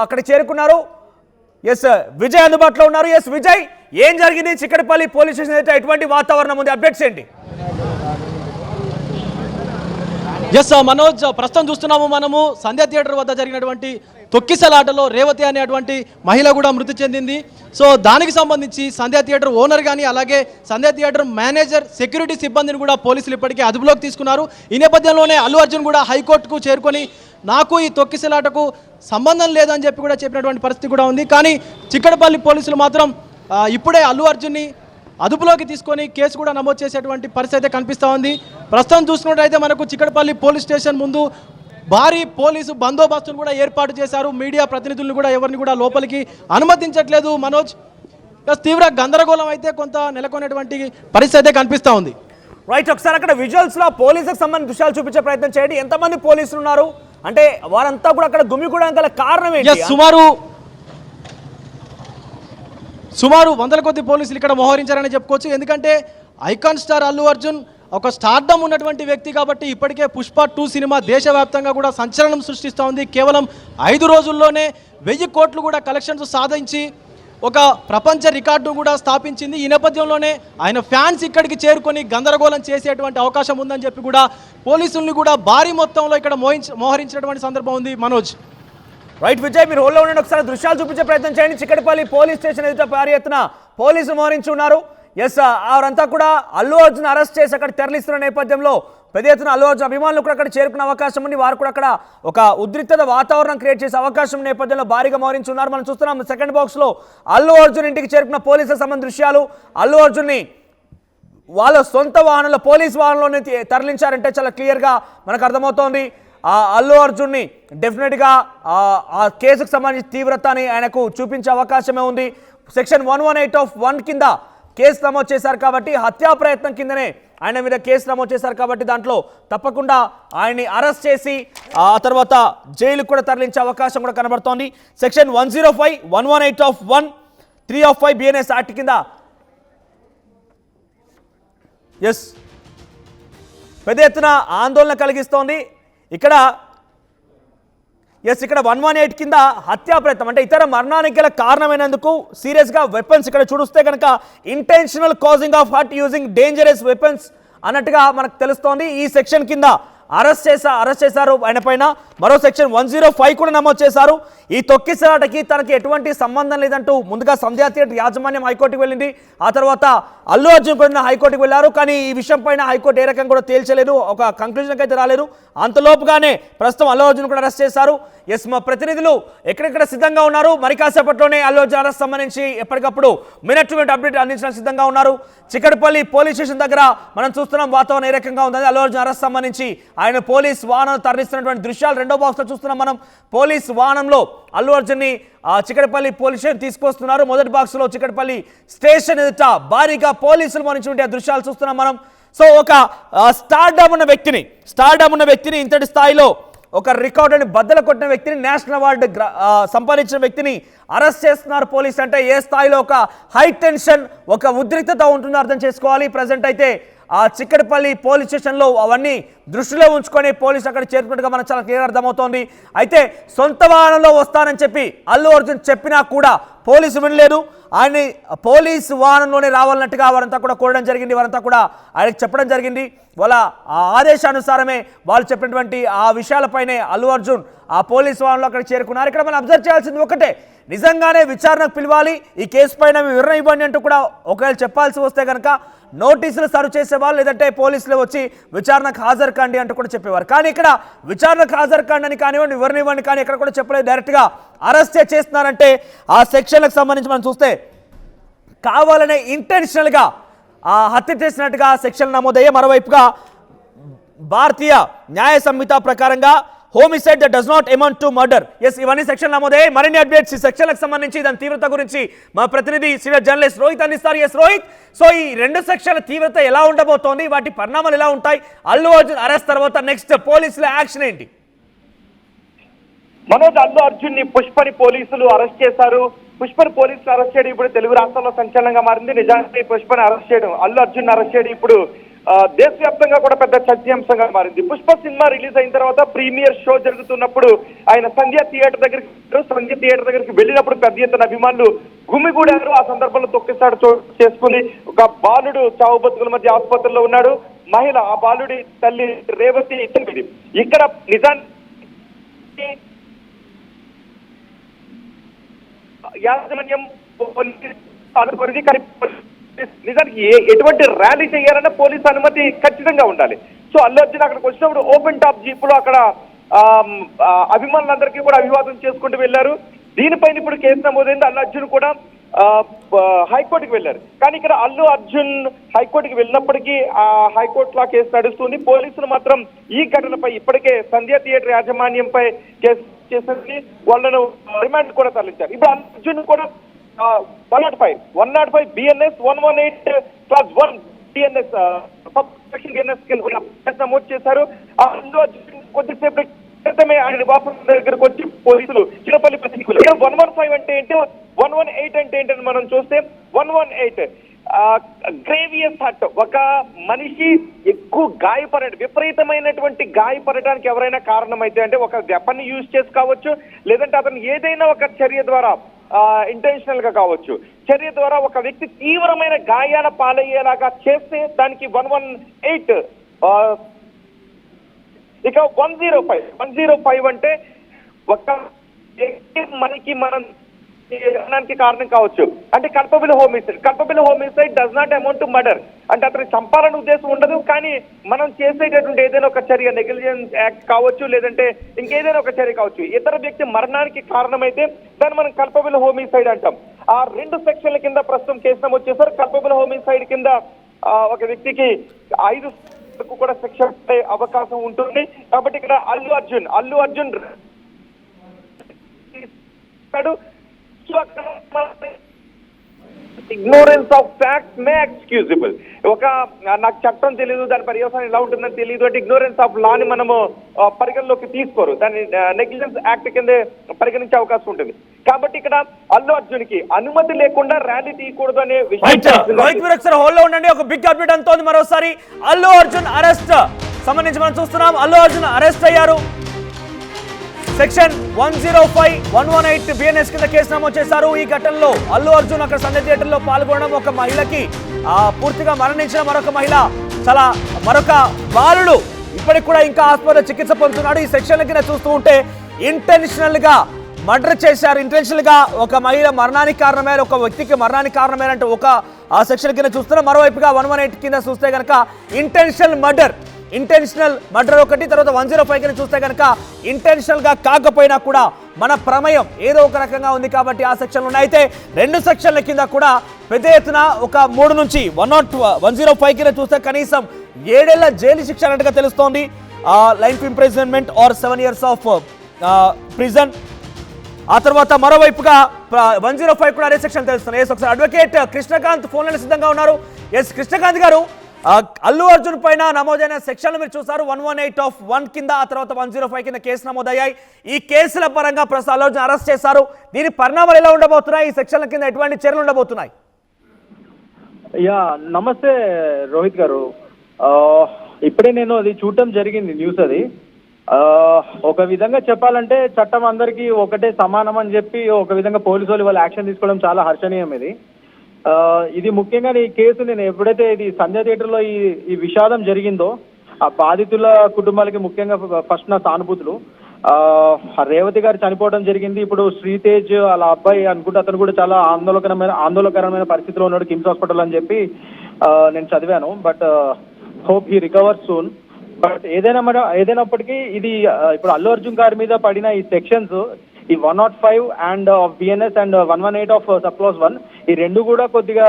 అక్కడ చేరుకున్నారు. ఎస్, విజయ్ అందుబాటులో ఉన్నారు. ఎస్ విజయ్, ఏం జరిగింది చిక్కడపల్లి పోలీస్ స్టేషన్ అయితే ఎటువంటి వాతావరణం ఉంది? అప్డేట్స్ ఏంటి? ఎస్ మనోజ్, ప్రస్తుతం చూస్తున్నాము మనము సంధ్యా థియేటర్ వద్ద జరిగినటువంటి తొక్కిసలాటలో రేవతి అనేటువంటి మహిళ కూడా మృతి చెందింది. సో దానికి సంబంధించి సంధ్యా థియేటర్ ఓనర్ కానీ అలాగే సంధ్యా థియేటర్ మేనేజర్, సెక్యూరిటీ సిబ్బందిని కూడా పోలీసులు ఇప్పటికే అదుపులోకి తీసుకున్నారు. ఈ నేపథ్యంలోనే అల్లు అర్జున్ కూడా హైకోర్టుకు చేరుకొని నాకు ఈ తొక్కిసలాటకు సంబంధం లేదని చెప్పి కూడా చెప్పినటువంటి పరిస్థితి కూడా ఉంది. కానీ చిక్కడపల్లి పోలీసులు మాత్రం ఇప్పుడే అల్లు అర్జున్ని అదుపులోకి తీసుకొని కేసు కూడా నమోదు చేసేటువంటి పరిస్థితి అయితే కనిపిస్తూ ఉంది. ప్రస్తుతం చూసుకున్నట్టయితే మనకు చిక్కడపల్లి పోలీస్ స్టేషన్ ముందు భారీ పోలీసు బందోబస్తును కూడా ఏర్పాటు చేశారు. మీడియా ప్రతినిధులను కూడా ఎవరిని కూడా లోపలికి అనుమతించట్లేదు. మనోజ్, తీవ్ర గందరగోళం అయితే కొంత నెలకొనేటువంటి పరిస్థితి అయితే కనిపిస్తూ ఉంది. రైట్, ఒకసారి అక్కడ విజువల్స్ లో పోలీసులకు సంబంధించిన దృశ్యాలు చూపించే ప్రయత్నం చేయండి. ఎంతమంది పోలీసులు ఉన్నారు అంటే వారంతా కూడా అక్కడ గుమిగూడడానికి గల కారణం ఏంటి? సుమారు వందల కొద్ది పోలీసులు ఇక్కడ మోహరించారని చెప్పుకోవచ్చు. ఎందుకంటే ఐకాన్ స్టార్ అల్లు అర్జున్ ఒక స్టార్డమ్ ఉన్నటువంటి వ్యక్తి కాబట్టి ఇప్పటికే పుష్ప 2 సినిమా దేశవ్యాప్తంగా కూడా సంచలనం సృష్టిస్తూ ఉంది. కేవలం 5 రోజుల్లోనే 1000 కోట్లు కూడా కలెక్షన్స్ సాధించి ఒక ప్రపంచ రికార్డు కూడా స్థాపించింది. ఈ నేపథ్యంలోనే ఆయన ఫ్యాన్స్ ఇక్కడికి చేరుకొని గందరగోళం చేసేటువంటి అవకాశం ఉందని చెప్పి కూడా పోలీసుల్ని కూడా భారీ మొత్తంలో ఇక్కడ మోహరించినటువంటి సందర్భం ఉంది. మనోజ్, రైట్ విజయ్, మీరు హోల్లో ఉండండి. ఒకసారి దృశ్యాలు చూపించే ప్రయత్నం చేయండి. చిక్కడపల్లి పోలీస్ స్టేషన్ ఎదుట భారీ ఎత్తున పోలీసులు మోహరించి ఉన్నారు. ఎస్, వారంతా కూడా అల్లు అర్జున్ అరెస్ట్ చేసి అక్కడ తరలిస్తున్న నేపథ్యంలో పెద్ద ఎత్తున అల్లు అర్జున్ అభిమానులు కూడా అక్కడ చేరుకునే అవకాశం ఉంది. వారు కూడా అక్కడ ఒక ఉద్రిక్తత వాతావరణం క్రియేట్ చేసే అవకాశం నేపథ్యంలో భారీగా మోహరించి ఉన్నారు. మనం చూస్తున్నాం సెకండ్ బాక్స్ లో అల్లు అర్జున్ ఇంటికి చేరుకున్న పోలీసులకు సంబంధించిన దృశ్యాలు. అల్లు అర్జున్ని వాళ్ళ సొంత వాహనంలో పోలీస్ వాహనంలోనే తరలించారంటే చాలా క్లియర్గా మనకు అర్థమవుతోంది. అల్లు అర్జున్ని డెఫినెట్గా ఆ కేసుకు సంబంధించి తీవ్రతని ఆయనకు చూపించే అవకాశమే ఉంది. సెక్షన్ 118(1) కింద కేసు నమోదు చేశారు కాబట్టి, హత్యా ప్రయత్నం కిందనే ఆయన మీద కేసు నమోదు చేశారు కాబట్టి దాంట్లో తప్పకుండా ఆయన్ని అరెస్ట్ చేసి ఆ తర్వాత జైలుకు కూడా తరలించే అవకాశం కూడా కనబడుతోంది. సెక్షన్ 105, 118(1), 3 BNS యాక్ట్ కింద పెద్ద ఎత్తున ఆందోళన కలిగిస్తోంది. ఇక్కడ 118 కింద హత్యా ప్రయత్నం అంటే ఇతర మరణానికి గల కారణమైనందుకు సీరియస్గా వెపన్స్ ఇక్కడ చూస్తే కనుక intentional causing of hurt using dangerous weapons అన్నట్టుగా మనకు తెలుస్తోంది. ఈ సెక్షన్ కింద అరెస్ట్ చేశారు ఆయన పైన. మరో సెక్షన్ 105 కూడా నమోదు చేశారు. ఈ తొక్కిసలాటకి తనకి ఎటువంటి సంబంధం లేదంటూ ముందుగా సంధ్యా థియేటర్ యాజమాన్యం హైకోర్టుకు వెళ్ళింది. ఆ తర్వాత అల్లు అర్జున్ కూడా హైకోర్టుకు వెళ్ళారు. కానీ ఈ విషయం పైన హైకోర్టు ఏ రకంగా కూడా తేల్చలేదు, ఒక కంక్లూజన్కి అయితే రాలేదు. అంతలోపుగానే ప్రస్తుతం అల్లు అర్జున్ కూడా అరెస్ట్ చేశారు. మా ప్రతినిధులు ఎక్కడెక్కడ సిద్ధంగా ఉన్నారు. మరి కాసేపట్లోనే అల్లు అర్జున్ అరెస్ట్ సంబంధించి ఎప్పటికప్పుడు మినిట్ టు మినిట్ అప్డేట్ అందించడానికి సిద్ధంగా ఉన్నారు. చిక్కడపల్లి పోలీస్ స్టేషన్ దగ్గర మనం చూస్తున్నాం వాతావరణం ఏ రకంగా ఉందని. అల్లు అర్జున్ అరెస్ట్ సంబంధించి ఆయన పోలీస్ వాహనం తరలిస్తున్నటువంటి దృశ్యాలు రెండో బాక్స్లో చూస్తున్నాం మనం. పోలీస్ వాహనంలో అల్లు అర్జున్ని చిక్కడపల్లి పోలీస్ స్టేషన్ తీసుకొస్తున్నారు. మొదటి బాక్స్లో చిక్కడపల్లి స్టేషన్ ఎదుట భారీగా పోలీసులు మరించినటువంటి ఆ దృశ్యాలు చూస్తున్నాం మనం. సో ఒక స్టార్డమ్ ఉన్న వ్యక్తిని ఇంతటి స్థాయిలో ఒక రికార్డుని బద్దలు కొట్టిన వ్యక్తిని, నేషనల్ అవార్డు సంపాదించిన వ్యక్తిని అరెస్ట్ చేస్తున్నారు పోలీసు అంటే ఏ స్థాయిలో ఒక హై టెన్షన్, ఒక ఉద్రిక్తత ఉంటుందో అర్థం చేసుకోవాలి. ప్రజెంట్ అయితే ఆ చిక్కడపల్లి పోలీస్ స్టేషన్లో అవన్నీ దృష్టిలో ఉంచుకొని పోలీసు అక్కడ చేరుకున్నట్టుగా మనకు చాలా క్లియర్ అర్థమవుతోంది. అయితే సొంత వాహనంలో వస్తానని చెప్పి అల్లు అర్జున్ చెప్పినా కూడా పోలీసు వినలేదు. ఆయన్ని పోలీసు వాహనంలోనే రావాలన్నట్టుగా వారంతా కూడా కోరడం జరిగింది. వారంతా కూడా ఆయనకు చెప్పడం జరిగింది. వాళ్ళ ఆదేశానుసారమే వాళ్ళు చెప్పినటువంటి ఆ విషయాలపైనే అల్లు అర్జున్ ఆ పోలీసు వాహనంలో అక్కడ చేరుకున్నారు. ఇక్కడ మనం అబ్జర్వ్ చేయాల్సింది ఒకటే, నిజంగానే విచారణకు పిలవాలి, ఈ కేసు పైన వివరణ ఇవ్వండి అంటూ కూడా ఒకవేళ చెప్పాల్సి వస్తే కనుక నోటీసులు సర్వ్ చేసేవాళ్ళు, లేదంటే పోలీసులు వచ్చి విచారణకు హాజరు కండి అంటూ కూడా చెప్పేవారు. కానీ ఇక్కడ విచారణకు హాజరు కండి అని కానివ్వండి, వివరణ ఇవ్వండి కానీ ఎక్కడ కూడా చెప్పలేదు. డైరెక్ట్గా అరెస్ట్ చేస్తున్నారంటే ఆ సెక్షన్లకు సంబంధించి మనం చూస్తే కావాలనే ఇంటెన్షనల్గా హత్య చేసినట్టుగా సెక్షన్ నమోదయ్యే. మరోవైపుగా భారతీయ న్యాయ సంహిత ప్రకారంగా homicide that does not amount to murder. ఇవన్నీ సెక్షన్ నమోదయ్యాయి. మరిన్ని అప్డేట్స్ ఈ సెక్షన్లకు సంబంధించి దాని తీవ్రత గురించి మా ప్రతినిధి సీనియర్ జర్నలిస్ట్ రోహిత్ అందిస్తారు. రోహిత్, సో ఈ రెండు సెక్షన్ల తీవ్రత ఎలా ఉండబోతోంది, వాటి పరిణామాలు ఎలా ఉంటాయి, అల్లు అర్జున్ అరెస్ట్ తర్వాత నెక్స్ట్ పోలీసుల యాక్షన్ ఏంటి? మనోజ్, అల్లు అర్జున్ ని పుష్పని పోలీసులు అరెస్ట్ చేశారు. పుష్పని పోలీసులు అరెస్ట్ చేయడం ఇప్పుడు తెలుగు రాష్ట్రాల్లో సంచలనంగా మారింది. నిజానికి పుష్పని అరెస్ట్ చేయడం, అల్లు అర్జున్ అరెస్ట్ చేయడం ఇప్పుడు దేశవ్యాప్తంగా కూడా పెద్ద చర్చాంశంగా మారింది. పుష్ప సినిమా రిలీజ్ అయిన తర్వాత ప్రీమియర్ షో జరుగుతున్నప్పుడు ఆయన సంధ్యా థియేటర్ దగ్గరికి వెళ్ళినప్పుడు పెద్ద ఎత్తున అభిమానులు గుమిగూడారు. ఆ సందర్భంలో తొక్కిసాడు చేసుకుని ఒక బాలుడు చావు బతుకుల మధ్య ఆసుపత్రిలో ఉన్నాడు. మహిళ, ఆ బాలుడి తల్లి రేవతి ఇక్కడ నిజానికి యాజమాన్యం నిజానికి ఎటువంటి ర్యాలీ చేయాలన్నా పోలీసు అనుమతి ఖచ్చితంగా ఉండాలి. సో అల్లు అర్జున్ అక్కడికి వచ్చినప్పుడు ఓపెన్ టాప్ జీప్ లో అక్కడ అభిమానులందరికీ కూడా అభివాదం చేసుకుంటూ వెళ్లారు. దీనిపైన ఇప్పుడు కేసు నమోదైంది. అల్లు అర్జున్ కూడా హైకోర్టుకి వెళ్ళారు. కానీ ఇక్కడ అల్లు అర్జున్ హైకోర్టుకి వెళ్ళినప్పటికీ ఆ హైకోర్టులో కేసు నడుస్తుంది. పోలీసులు మాత్రం ఈ ఘటనపై ఇప్పటికే సంధ్యా థియేటర్ యాజమాన్యంపై కేసు చేసి వాళ్ళను రిమాండ్ కూడా తరలించారు. ఇప్పుడు అల్లు అర్జున్ కూడా 105 BNS 118(1) BNS నమోదు చేశారు. అల్లు అర్జున్ కొద్దిసేపు క్రితమే ఆయన నివాసం దగ్గరకు వచ్చి పోలీసులు చిన్నపల్లి ప్రతినిధులు 115 అంటే ఏంటి, 118 అంటే ఏంటని మనం చూస్తే 118 గ్రేవియస్ హర్ట్, ఒక మనిషి ఎక్కువ విపరీతమైనటువంటి గాయపడటానికి ఎవరైనా కారణమైతే అంటే ఒక వెపన్ యూజ్ చేసి కావచ్చు, లేదంటే అతను ఏదైనా ఒక చర్య ద్వారా ఇంటెన్షనల్ గా కావచ్చు, చర్య ద్వారా ఒక వ్యక్తి తీవ్రమైన గాయాల పాలయ్యేలాగా చేస్తే దానికి 118. ఇక 105 అంటే ఒక వ్యక్తి మనకి కారణం కావచ్చు, అంటే culpable homicide does not amount to murder, అంటే అతను చంపాలని ఉద్దేశం ఉండదు, కానీ మనం చేసేటటువంటి ఏదైనా ఒక చర్య, నెగ్లిజెన్స్ యాక్ట్ కావచ్చు, లేదంటే ఇంకేదైనా ఒక చర్య కావచ్చు, ఇతర వ్యక్తి మరణానికి కారణమైతే దాన్ని మనం కల్పబుల్ హోమిసైడ్ అంటాం. ఆ రెండు సెక్షన్ల కింద ప్రస్తుతం కేసు నమోదు చేశారు. కల్పబుల్ హోమిసైడ్ కింద ఒక వ్యక్తికి 5 వరకు కూడా శిక్ష పడే అవకాశం ఉంటుంది. కాబట్టి ఇక్కడ Allu Arjun ignorance of fact may excusable. నాకు చట్టం తెలియదు, దాని పర్యవసానం ఎలా ఉంటుందని తెలియదు అంటే ఇగ్నోరెన్స్ ఆఫ్ లా ని మనము పరిగణలోకి తీసుకోరు, దాన్ని నెగ్లిజెన్స్ యాక్ట్ కింద పరిగణించే అవకాశం ఉంటుంది. కాబట్టి ఇక్కడ అల్లు అర్జున్ కి అనుమతి లేకుండా ర్యాలీ తీయకూడదు అనే విషయం. హోల్లో ఉండండి, ఒక బిగ్ అప్డేట్ అంతోంది మరోసారి. అల్లు అర్జున్ అరెస్ట్ సంబంధించి మనం చూస్తున్నాం. అల్లు అర్జున్ అరెస్ట్ అయ్యారు. సెక్షన్ 105, 118 బిఎన్ఎస్ కింద కేసు నమోదు చేశారు. ఈ ఘటనలో అల్లు అర్జున్ అక్కడ సంధ్య థియేటర్లో పాల్గొనడం, ఒక మహిళకి పూర్తిగా మరణించిన మరొక మహిళ, మరొక బాలుడు ఇప్పటికి కూడా ఇంకా ఆసుపత్రిలో చికిత్స పొందుతున్నాడు. ఈ సెక్షన్ల కింద చూస్తూ ఉంటే ఇంటెన్షనల్ గా మర్డర్ చేశారు, ఇంటెన్షనల్ గా ఒక మహిళ మరణానికి కారణమైన, ఒక వ్యక్తికి మరణానికి కారణమైన అంటే ఒక ఆ సెక్షన్ కింద చూస్తున్నాం. మరోవైపుగా 118 కింద చూస్తే కనుక ఇంటెన్షనల్ మర్డర్ ఒకటి, తర్వాత 105 కింద చూస్తే కనుక ఇంటెన్షనల్ గా కాకపోయినా కూడా మన ప్రమేయం ఏదో ఒక రకంగా ఉంది కాబట్టి ఆ సెక్షన్లు ఉన్నాయి. అయితే 2 సెక్షన్ల కింద కూడా పెద్ద ఎత్తున ఒక 3 నుంచి 105 కింద చూస్తే కనీసం 7 ఏళ్ల జైలు శిక్ష అన్నట్టుగా తెలుస్తోంది. Life imprisonment are 7 years of prison. ఆ తర్వాత మరోవైపుగా 105 కూడా అదే సెక్షన్ తెలుస్తుంది. ఒకసారి అడ్వకేట్ కృష్ణకాంత్ ఫోన్లో సిద్ధంగా ఉన్నారు. ఎస్ కృష్ణకాంత్ గారు, అల్లు అర్జున్ పైన నమోదైన సెక్షన్లు మీరు చూసారు. 118(1) కింద, ఆ తర్వాత 105 కింద కేసు నమోదయ్యాయి. ఈ కేసుల పరంగా ప్రస్తుతం అల్లు అర్జున్ అరెస్ట్ చేశారు. దీని పరిణామాలు ఎలా ఉండబోతున్నాయి? ఈ సెక్షన్ల కింద ఎటువంటి చర్యలు ఉండబోతున్నాయి? నమస్తే రోహిత్ గారు. ఇప్పుడే నేను అది చూడటం జరిగింది న్యూస్. అది ఒక విధంగా చెప్పాలంటే చట్టం అందరికీ ఒకటే సమానం అని చెప్పి ఒక విధంగా పోలీసు వాళ్ళు యాక్షన్ తీసుకోవడం చాలా హర్షణీయం. ఇది ముఖ్యంగా ఈ కేసు నేను ఎప్పుడైతే ఇది సంధ్య థియేటర్లో ఈ విషాదం జరిగిందో ఆ బాధితుల కుటుంబాలకి ముఖ్యంగా ఫస్ట్ నా సానుభూతులు. రేవతి గారు చనిపోవడం జరిగింది. ఇప్పుడు శ్రీతేజ్ వాళ్ళ అబ్బాయి అనుకుంటే అతను కూడా చాలా ఆందోళనకరమైన పరిస్థితిలో ఉన్నాడు కిమ్స్ హాస్పిటల్ అని చెప్పి నేను చదివాను. But hope he recovers soon. But ఏదైనప్పటికీ ఇది ఇప్పుడు అల్లు అర్జున్ గారి మీద పడిన ఈ సెక్షన్స్, ఈ 105 and of BNS and 118 of subclass 1, ఈ 2 కూడా కొద్దిగా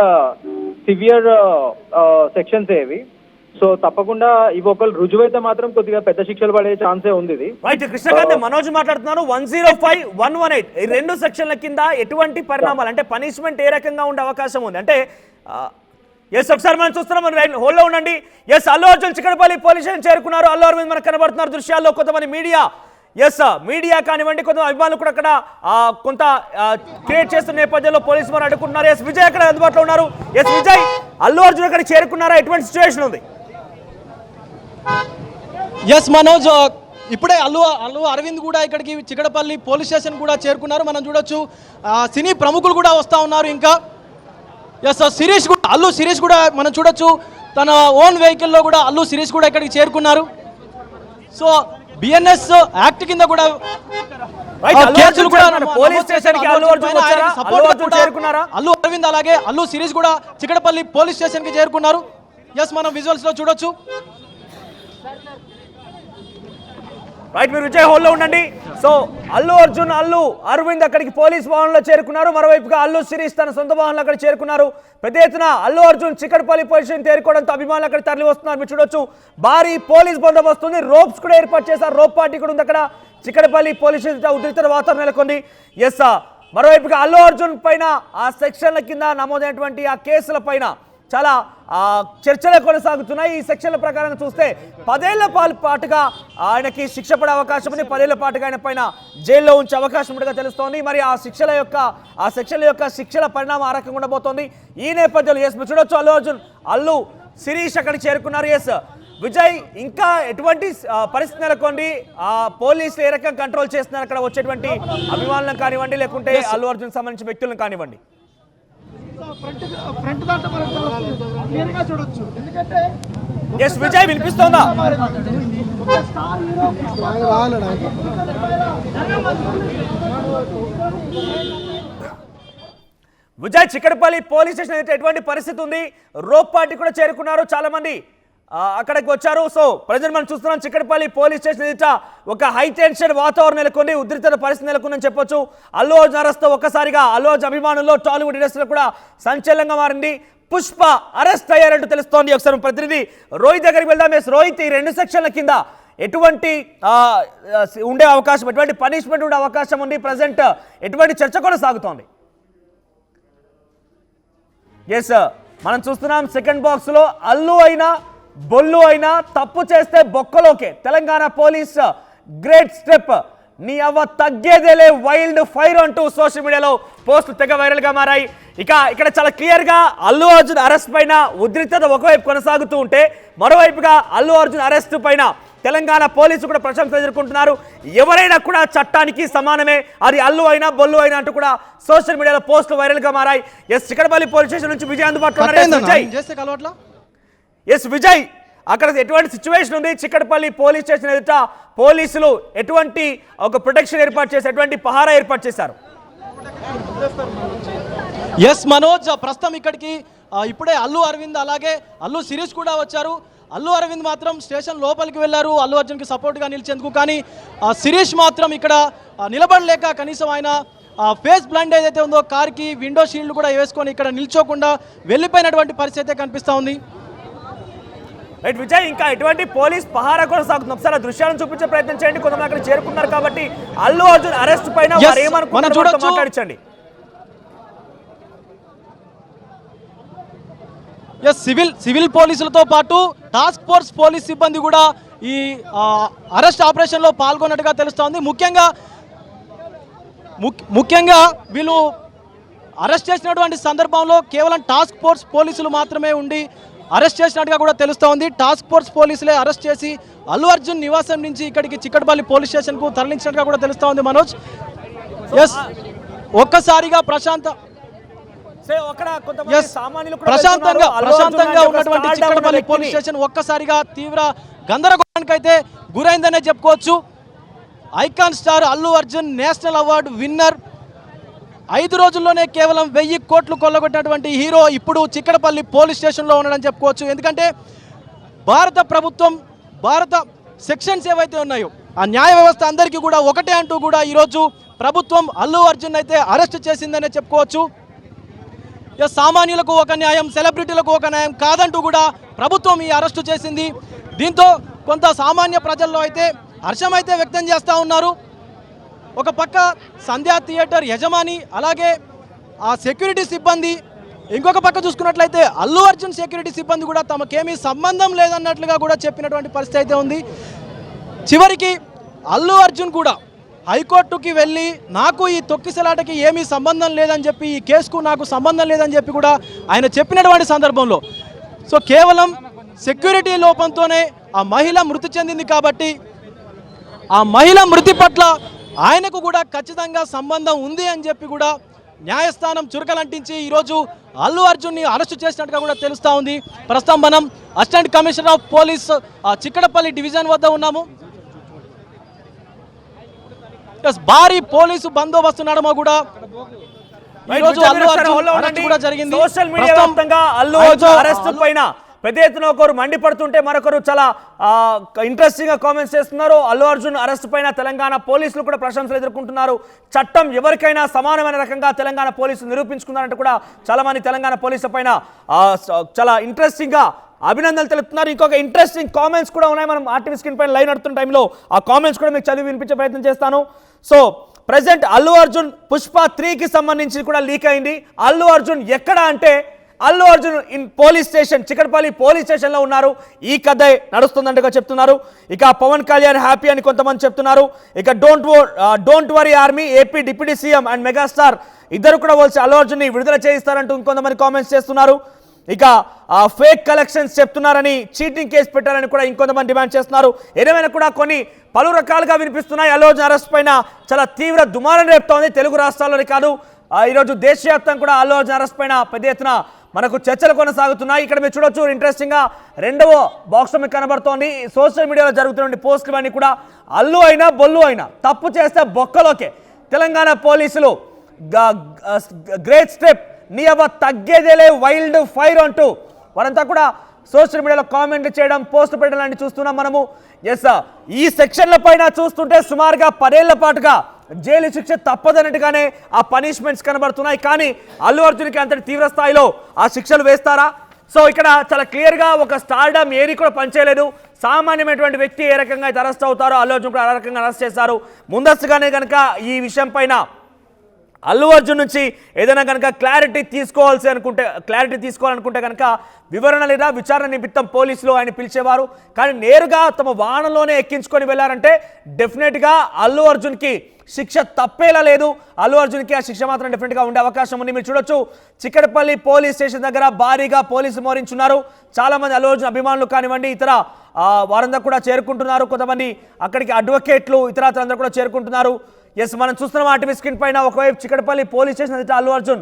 సివియర్ సెక్షన్స్ ఏవి. సో తప్పకుండా ఇవి ఒకళ్ళు రుజువైతే మాత్రం కొద్దిగా పెద్ద శిక్షలు పడే ఛాన్సే ఉంది. ఇది కృష్ణకాంత్, మనోజ్ మాట్లాడుతున్నారు. 105, 118 ఈ 2 సెక్షన్ల కింద ఎటువంటి పరిణామాలు అంటే పనిష్మెంట్ ఏ రకంగా ఉండే అవకాశం ఉంది అంటే? ఎస్ ఒకసారి మనం చూస్తున్నాం, హోల్లో ఉండండి. Yes Allu Arjun Chikkadpally police station చేరుకున్నారు. అల్లు అరవింద్ మనకు కనబడుతున్నారు దృశ్యాల్లో. కొంతమంది మీడియా కానివ్వండి, కొంత అభిమానులు కూడా అక్కడ కొంత క్రియేట్ చేస్తున్న నేపథ్యంలో పోలీసు వారు అడ్డుకుంటున్నారు. ఎస్ విజయ్ అక్కడ అందుబాటులో ఉన్నారు. ఎస్ విజయ్, అల్లు అర్జున్ అక్కడ చేరుకున్నారా? ఎటువంటి సిచ్యువేషన్ ఉంది? ఎస్ మనోజ్, ఇప్పుడే అల్లు అరవింద్ కూడా ఇక్కడికి చిక్కడపల్లి పోలీస్ స్టేషన్ కూడా చేరుకున్నారు. మనం చూడొచ్చు సినీ ప్రముఖులు కూడా వస్తూ ఉన్నారు. ఇంకా ఎస్ అల్లు శిరీష్ కూడా మనం చూడొచ్చు, తన ఓన్ వెహికల్లో కూడా అల్లు శిరీష్ కూడా ఇక్కడికి చేరుకున్నారు. సో బిఎన్ఎస్ యాక్ట్ కింద కూడా అల్లు అరవింద్ అలాగే అల్లు శిరీష్ కూడా చిక్కడపల్లి పోలీస్ స్టేషన్ కి చేరుకున్నారు. ఎస్ మనం విజువల్స్ లో చూడొచ్చు. రైట్, మీరు విజయ్ హోల్లో ఉండండి. సో అల్లు అరవింద్ అక్కడికి పోలీస్ వాహనంలో చేరుకున్నారు. మరోవైపుగా అల్లు శిరీష్ తన సొంత వాహనంలో అక్కడ చేరుకున్నారు. పెద్ద ఎత్తున అల్లు అర్జున్ చిక్కడపల్లి పోలీస్ స్టేషన్ చేరుకోవడంతో అభిమానులు అక్కడ తరలి వస్తున్నారు. మీరు చూడొచ్చు, భారీ పోలీస్ బందోబస్తు ఉంది. రోప్స్ కూడా ఏర్పాటు చేశారు. రోప్ పార్టీ కూడా ఉంది అక్కడ. చిక్కడపల్లి పోలీస్ స్టేషన్ ఉద్రిక్త వాతావరణం నెలకొంది. ఎస్ మరోవైపుగా అల్లు అర్జున్ పైన ఆ సెక్షన్ల కింద నమోదైనటువంటి ఆ కేసుల పైన చాలా చర్చలు కొనసాగుతున్నాయి. ఈ సెక్షన్ల ప్రకారం చూస్తే 10 ఏళ్ల పాటుగా ఆయనకి శిక్ష పడే అవకాశం ఉంది. 10 ఏళ్ల పాటుగా ఆయన పైన జైల్లో ఉంచే అవకాశం ఉన్నట్టుగా తెలుస్తోంది. మరి ఆ సెక్షన్ల యొక్క శిక్షల పరిణామం ఆ రకంగా ఉండబోతోంది. ఈ నేపథ్యంలో ఎస్ మీరు చూడొచ్చు, అల్లు శిరీష్ అక్కడికి చేరుకున్నారు. ఎస్ విజయ్, ఇంకా ఎటువంటి పరిస్థితి నెలకొంది? పోలీసులు ఏ రకంగా కంట్రోల్ చేస్తున్నారు అక్కడ వచ్చేటువంటి అభిమానులను కానివ్వండి, లేకుంటే అల్లు అర్జున్ సంబంధించిన వ్యక్తులను కానివ్వండి? ఎస్ విజయ్, వినిపిస్తోందా? విజయ్, చిక్కడపల్లి పోలీస్ స్టేషన్ ఎటువంటి పరిస్థితి ఉంది? రోప్ పార్టీ కూడా చేరుకున్నారు. చాలా మంది అక్కడికి వచ్చారు. సో ప్రజెంట్ మనం చూస్తున్నాం చిక్కడపల్లి పోలీస్ స్టేషన్ ఎదుట ఒక హై టెన్షన్ వాతావరణం నెలకొంది, ఉద్రిక్త పరిస్థితి నెలకొందని చెప్పొచ్చు. అల్లు అర్జున్ అరెస్ట్ తో ఒక్కసారిగా అల్లు అర్జున్ అభిమానుల్లో టాలీవుడ్ ఇండస్ట్రీలో కూడా సంచలనంగా మారింది. పుష్ప అరెస్ట్ అయ్యారంటూ తెలుస్తోంది. ఒకసారి ప్రతినిధి రోహిత్ దగ్గరికి వెళ్దాం. రోహిత్, ఈ 2 సెక్షన్ల కింద ఎటువంటి ఉండే అవకాశం, ఎటువంటి పనిష్మెంట్ ఉండే అవకాశం ఉంది? ప్రజెంట్ ఎటువంటి చర్చ కూడా సాగుతోంది? ఎస్, మనం చూస్తున్నాం సెకండ్ బాక్స్ లో అల్లు అయినా బొల్లు అయినా తప్పు చేస్తే బొక్కలోకే. తెలంగాణ పోలీస్ గ్రేట్ స్టెప్, నీ అవ్వ తగ్గేదేలే వైల్డ్ ఫైర్ అంటూ సోషల్ మీడియాలో పోస్టులు తెగ వైరల్ గా మారాయి. ఇక్కడ చాలా క్లియర్ గా అల్లు అర్జున్ అరెస్ట్ పైన ఉద్రిక్తత ఒకవైపు కొనసాగుతూ ఉంటే, మరోవైపుగా అల్లు అర్జున్ అరెస్ట్ పైన తెలంగాణ పోలీసులు కూడా ప్రశంసలు ఎదుర్కొంటున్నారు. ఎవరైనా కూడా చట్టానికి సమానమే, అది అల్లు అయినా బొల్లు అయినా అంటూ కూడా సోషల్ మీడియాలో పోస్టులు వైరల్ గా మారాయి. చిక్కడపల్లి పోలీస్ స్టేషన్ నుంచి విజయ్ అందుబాటులో ఉన్నారు. విజయ్, అక్కడ ఎటువంటి సిచ్యువేషన్ ఉంది? చిక్కడపల్లి పోలీస్ స్టేషన్ ఎదుట పోలీసులు ఎటువంటి ఒక ప్రొటెక్షన్ ఏర్పాటు చేసి, ఎటువంటి పహారా ఏర్పాటు చేశారు? ఎస్ మనోజ్, ప్రస్తుతం ఇక్కడికి ఇప్పుడే అల్లు అరవింద్ అలాగే అల్లు శిరీష్ కూడా వచ్చారు. అల్లు అరవింద్ మాత్రం స్టేషన్ లోపలికి వెళ్ళారు అల్లు అర్జున్కి సపోర్ట్గా నిలిచేందుకు. కానీ శిరీష్ మాత్రం ఇక్కడ నిలబడలేక కనీసం ఆయన ఫేస్ బ్లైండ్ ఏదైతే ఉందో కార్కి విండో షీల్డ్ కూడా వేసుకొని ఇక్కడ నిల్చోకుండా వెళ్ళిపోయినటువంటి పరిస్థితి కనిపిస్తూ ఉంది. రైట్ విజయ్, ఇంకా ఎటువంటి పోలీస్ పహారా కొనసాగుతుంది? ఒకసారి ఆ దృశ్యాలను చూపించే ప్రయత్నం చేయండి. కొంతమంది అక్కడ చేరుకున్నారు కాబట్టి అల్లు అర్జున్ అరెస్ట్ పైన వారు ఏమనుకుంటున్నారో మాట్లాడించండి. సివిల్ పోలీసులతో పాటు టాస్క్ ఫోర్స్ పోలీస్ సిబ్బంది కూడా ఈ అరెస్ట్ ఆపరేషన్లో పాల్గొన్నట్టుగా తెలుస్తోంది. ముఖ్యంగా వీళ్ళు అరెస్ట్ చేసినటువంటి సందర్భంలో కేవలం టాస్క్ ఫోర్స్ పోలీసులు మాత్రమే ఉండి అరెస్ట్ చేసినట్టుగా కూడా తెలుస్తోంది. టాస్క్ ఫోర్స్ పోలీసులే అరెస్ట్ చేసి అల్లు అర్జున్ నివాసం నుంచి ఇక్కడికి చిక్కడపల్లి పోలీస్ స్టేషన్కు తరలించినట్టుగా కూడా తెలుస్తోంది. మనోజ్, ఎస్, ఒక్కసారిగా ప్రశాంతంగా ఉన్నటువంటి చిక్కడపల్లి పోలీస్ స్టేషన్ ఒక్కసారిగా తీవ్ర గందరగోళానికి అయితే గురైందనే చెప్పుకోవచ్చు. Icon star Allu Arjun national award winner, 5 రోజుల్లోనే కేవలం 1000 కోట్లు కొల్లగొట్టినటువంటి హీరో ఇప్పుడు చిక్కడపల్లి పోలీస్ స్టేషన్లో ఉన్నాడని చెప్పుకోవచ్చు. ఎందుకంటే భారత ప్రభుత్వం, భారత సెక్షన్స్ ఏవైతే ఉన్నాయో ఆ న్యాయ వ్యవస్థ అందరికీ కూడా ఒకటే అంటూ కూడా ఈరోజు ప్రభుత్వం అల్లు అర్జున్ అయితే అరెస్ట్ చేసిందనే చెప్పుకోవచ్చు. సామాన్యులకు ఒక న్యాయం, సెలబ్రిటీలకు ఒక న్యాయం కాదంటూ కూడా ప్రభుత్వం ఈ అరెస్టు చేసింది. దీంతో కొంత సామాన్య ప్రజల్లో అయితే హర్షం అయితే వ్యక్తం చేస్తూ ఉన్నారు. ఒక పక్క సంధ్యా థియేటర్ యజమాని అలాగే ఆ సెక్యూరిటీ సిబ్బంది, ఇంకొక పక్క చూసుకున్నట్లయితే అల్లు అర్జున్ సెక్యూరిటీ సిబ్బంది కూడా తమకేమీ సంబంధం లేదన్నట్లుగా కూడా చెప్పినటువంటి పరిస్థితి అయితే ఉంది. చివరికి అల్లు అర్జున్ కూడా హైకోర్టుకి వెళ్ళి నాకు ఈ తొక్కిసలాటకి ఏమీ సంబంధం లేదని చెప్పి, ఈ కేసుకు నాకు సంబంధం లేదని చెప్పి కూడా ఆయన చెప్పినటువంటి సందర్భంలో కేవలం సెక్యూరిటీ లోపంతోనే ఆ మహిళ మృతి చెందింది కాబట్టి ఆ మహిళ మృతి పట్ల ఆయనకు కూడా ఖచ్చితంగా సంబంధం ఉంది అని చెప్పి కూడా న్యాయస్థానం చురకలంటించి ఈరోజు అల్లు అర్జున్ని అరెస్టు చేసినట్టుగా కూడా తెలుస్తూ ఉంది. ప్రస్తుతం మనం assistant commissioner of police Chikkadpally division వద్ద ఉన్నాము. భారీ పోలీసు బందోబస్తు నడుమ కూడా ఈరోజు అల్లు అర్జున్ అరెస్ట్ కూడా జరిగింది. సోషల్ మీడియా వ్యాప్తంగా అల్లు అర్జున్ అరెస్ట్ పైన పెద్ద ఎత్తున ఒకరు మండిపడుతుంటే మరొకరు చాలా ఇంట్రెస్టింగ్ గా కామెంట్స్ చేస్తున్నారు. అల్లు అర్జున్ అరెస్ట్ పైన తెలంగాణ పోలీసులు కూడా ప్రశంసలు ఎదుర్కొంటున్నారు. చట్టం ఎవరికైనా సమానమైన రకంగా తెలంగాణ పోలీసులు నిరూపించుకున్నారంటూ కూడా చాలా మంది తెలంగాణ పోలీసుల పైన చాలా ఇంట్రెస్టింగ్ గా అభినందనలు తెలుపుతున్నారు. ఇంకొక ఇంట్రెస్టింగ్ కామెంట్స్ కూడా ఉన్నాయి. మనం ఆర్టీవీ స్క్రీన్ పైన లైవ్ నడుతున్న టైంలో ఆ కామెంట్స్ కూడా మీకు చదివి వినిపించే ప్రయత్నం చేస్తాను. ప్రెసెంట్ అల్లు అర్జున్ పుష్ప 3కి సంబంధించి కూడా లీక్ అయింది. అల్లు అర్జున్ ఎక్కడ అంటే Allu Arjun in police station, Chikkadpally police స్టేషన్లో ఉన్నారు. ఈ కథ నడుస్తుందంటగా చెప్తున్నారు. ఇక పవన్ కళ్యాణ్ హ్యాపీ అని కొంతమంది చెప్తున్నారు. ఇక don't worry army, AP deputy CM and megastar ఇద్దరు కూడా వచ్చి అల్లు అర్జున్ని విడుదల చేయిస్తారంటూ ఇంకొంతమంది కామెంట్స్ చేస్తున్నారు. ఇక ఫేక్ కలెక్షన్స్ చెప్తున్నారని, చీటింగ్ కేసు పెట్టారని కూడా ఇంకొంతమంది డిమాండ్ చేస్తున్నారు. ఏదేమైనా కూడా కొన్ని పలు రకాలుగా వినిపిస్తున్నాయి. అల్లు అర్జున్ అరెస్ట్ పైన చాలా తీవ్ర దుమారం రేపుతోంది. తెలుగు రాష్ట్రాల్లోనే కాదు, ఈరోజు దేశవ్యాప్తంగా కూడా అల్లు అర్జున్ అరెస్ట్ పైన పెద్ద ఎత్తున మనకు చర్చలు కొనసాగుతున్నాయి. ఇక్కడ మీరు చూడొచ్చు, ఇంట్రెస్టింగ్ గా రెండవ బాక్స్ మీకు కనబడుతోంది. సోషల్ మీడియాలో జరుగుతున్న పోస్టులు అన్నీ కూడా అల్లు అయినా బొల్లు అయినా తప్పు చేస్తే బొక్కలోకే. తెలంగాణ పోలీసులు గ్రేట్ స్టెప్, నీ అవ్వ తగ్గేదేలే వైల్డ్ ఫైర్ అంటూ వారంతా కూడా సోషల్ మీడియాలో కామెంట్లు చేయడం, పోస్ట్ పెట్టడం లాంటి చూస్తున్నాం మనము. ఎస్, ఈ సెక్షన్ల పైన చూస్తుంటే సుమారుగా 10 ఏళ్ల పాటుగా జైలు శిక్ష తప్పదన్నట్టుగానే ఆ పనిష్మెంట్స్ కనబడుతున్నాయి. కానీ అల్లు అర్జున్కి అంతటి తీవ్ర స్థాయిలో ఆ శిక్షలు వేస్తారా? సో ఇక్కడ చాలా క్లియర్గా ఒక స్టార్డమ్ ఏది కూడా పనిచేయలేదు. సామాన్యమైనటువంటి వ్యక్తి ఏ రకంగా అయితే అరెస్ట్ అవుతారో అల్లు అర్జున్ కూడా ఆ రకంగా అరెస్ట్ చేశారు. ముందస్తుగానే కనుక ఈ విషయం పైన అల్లు అర్జున్ నుంచి ఏదైనా కనుక క్లారిటీ తీసుకోవాలనుకుంటే కనుక వివరణ లేదా విచారణ నిమిత్తం పోలీసులు ఆయన పిలిచేవారు. కానీ నేరుగా తమ వాహనంలోనే ఎక్కించుకొని వెళ్ళారంటే డెఫినెట్గా అల్లు అర్జున్కి శిక్ష తప్పేలా లేదు. అల్లు అర్జున్కి ఆ శిక్ష మాత్రం డెఫినెట్గా ఉండే అవకాశం ఉంది. మీరు చూడొచ్చు, చిక్కడపల్లి పోలీస్ స్టేషన్ దగ్గర భారీగా పోలీసు మోహరించున్నారు. చాలామంది అల్లు అర్జున్ అభిమానులు కానివ్వండి, ఇతర వారందరూ కూడా చేరుకుంటున్నారు. కొంతమంది అక్కడికి అడ్వకేట్లు ఇతరులందరూ కూడా చేరుకుంటున్నారు. ఎస్, మనం చూస్తున్నాం ఆర్టీవీ స్క్రీన్ పైన ఒకవైపు చిక్కడపల్లి పోలీస్ స్టేషన్ అయితే అల్లు అర్జున్,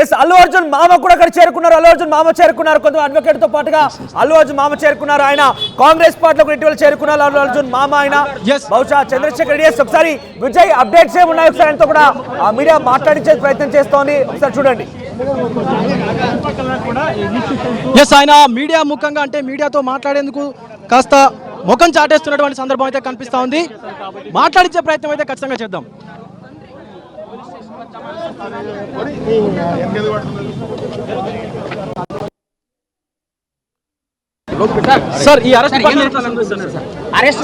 ఎస్ అల్లు అర్జున్ మామ కూడా అక్కడ చేరుకున్నారు. అల్లు అర్జున్ మామ చేరుకున్నారు. కొంతమంది అడ్వకేట్ తో పాటుగా అల్లు అర్జున్ మామ చేరుకున్నారు. ఆయన కాంగ్రెస్ పార్టీలో ఇటీవల చేరుకున్నారు. అల్లు అర్జున్ మామ ఆయన బహుశా చంద్రశేఖర్ రెడ్డి. ఒకసారి విజయ్ అప్డేట్స్ ఏమున్నాయి ఒకసారి ఆయనతో కూడా మీడియా మాట్లాడించే ప్రయత్నం చేస్తోంది, ఒకసారి చూడండి. ఎస్, ఆయన మీడియా ముఖంగా అంటే మీడియాతో మాట్లాడేందుకు కాస్త ముఖం చాటేస్తున్నటువంటి సందర్భం అయితే కనిపిస్తా ఉంది. మాట్లాడించే ప్రయత్నం అయితే ఖచ్చితంగా చేద్దాం. సార్, ఈ అరెస్ట్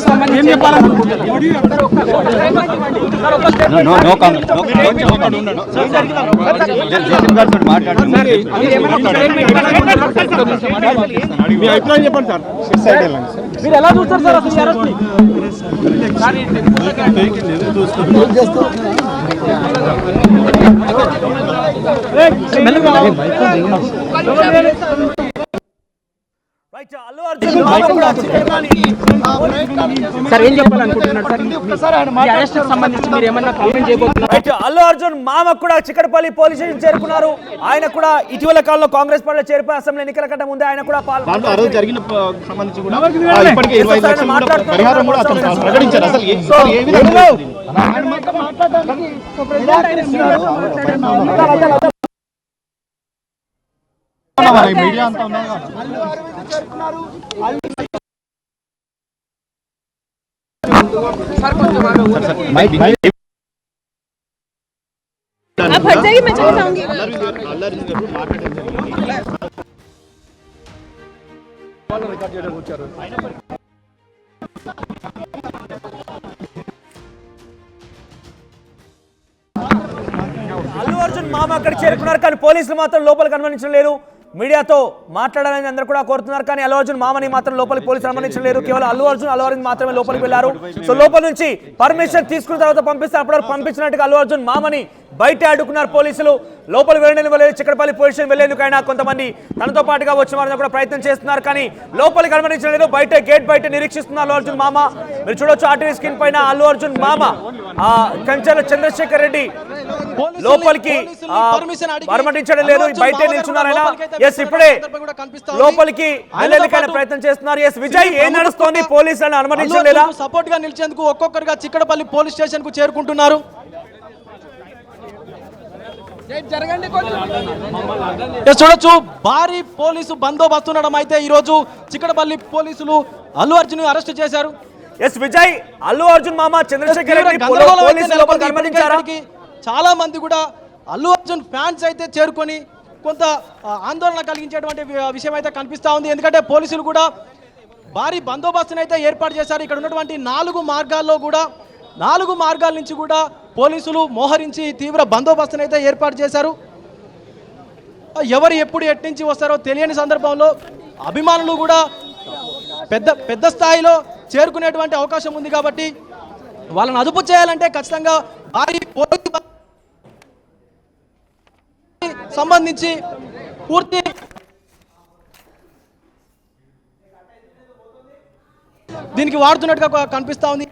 సంబంధించి మీరు ఎలా చూస్తారు సార్ అసలు అల్లు అర్జున్ మామ కూడా సార్ ఏం చెప్పాలనుకుంటున్నారు సార్ అరెస్ట్ సంబంధించి మీరు ఏమన్నా కామెంట్ చేయబోతున్నారు? అల్లు అర్జున్ మామ కూడా చిక్కడపల్లి పోలీస్ స్టేషన్ చేరుకున్నారు. ఆయన కూడా ఇటీవల కాలంలో కాంగ్రెస్ పార్టీలో చేరిపోయి అసెంబ్లీ ఎన్నికల కంటే ముందే ఆయన కూడా జరిగిన సంబంధించి కూడా ఇప్పటికే 25 లక్షలు పరిహారం కూడా అతను ప్రకటించారు. అసలు ఏ విధంగా మీడియా అంతా ఉన్నారు. आप हट जाइए, मैं चली जाऊंगी। అల్లు అర్జున్ మామ అక్కడ చేరుకున్నారు. కానీ పోలీసులు మాత్రం లోపలికి అనుమతించడం లేదు. మీడియాతో మాట్లాడాలని అందరూ కూడా కోరుతున్నారు. కానీ అల్లు అర్జున్ మామని మాత్రం లోపలికి పోలీసులు అనుమతించలేరు. కేవలం అల్లు అర్జున్ మాత్రమే లోపలికి వెళ్ళారు. సో లోపల నుంచి పర్మిషన్ తీసుకున్న తర్వాత పంపిస్తే అప్పటివరకు పంపించినట్టుగా అల్లు అర్జున్ మామని బయట అడ్డుకున్నారు పోలీసులు. లోపలికి వెళ్ళలేదు. చిక్కడపల్లి పోలీస్ స్టేషన్ వెళ్లేందుకైనా కొంతమంది తనతో పాటుగా వచ్చిన వారిని కూడా ప్రయత్నం చేస్తున్నారు. కానీ లోపలికి అనుమతించలేదు. బయట గేట్ బయట నిరీక్షిస్తున్నారు అల్లు అర్జున్ మామ. మీరు చూడొచ్చు ఆర్టీవీ స్క్రీన్ పైన అల్లు అర్జున్ మామ కంచెల చంద్రశేఖర్ రెడ్డి లోపలికి అనుమతించడం లేదు, బయట నిల్చున్నారు ఆయన. ఎస్, ఇప్పుడే లోపలికి వెళ్ళేందుకైనా ప్రయత్నం చేస్తున్నారు. ఎస్ విజయ్, ఏం నడుస్తోంది? పోలీసులను అనుమతించలేదా? సపోర్ట్ గా నిలిచేందుకు ఒక్కొక్కరుగా చిక్కడపల్లి పోలీస్ స్టేషన్ కు చేరుకుంటున్నారు. చూడొచ్చు, భారీ పోలీసు బందోబస్తు ఉండడం అయితే ఈ రోజు చిక్కడపల్లి పోలీసులు అల్లు అర్జున్ అరెస్ట్ చేశారు. ఎస్ విజయ్, అల్లు అర్జున్ మామ చంద్రశేఖర్ రెడ్డి చాలా మంది కూడా అల్లు అర్జున్ ఫ్యాన్స్ అయితే చేరుకొని కొంత ఆందోళన కలిగించేటువంటి విషయం అయితే కనిపిస్తా ఉంది. ఎందుకంటే పోలీసులు కూడా భారీ బందోబస్తును అయితే ఏర్పాటు చేశారు. ఇక్కడ ఉన్నటువంటి 4 మార్గాల నుంచి కూడా పోలీసులు మోహరించి తీవ్ర బందోబస్తును అయితే ఏర్పాటు చేశారు. ఎవరు ఎప్పుడు ఎట్నుంచి వస్తారో తెలియని సందర్భంలో అభిమానులు కూడా పెద్ద స్థాయిలో చేరుకునేటువంటి అవకాశం ఉంది. కాబట్టి వాళ్ళని అదుపు చేయాలంటే ఖచ్చితంగా భారీ పోలీసు సంబంధించి పూర్తి దీనికి వాడుతున్నట్టుగా కనిపిస్తా ఉంది.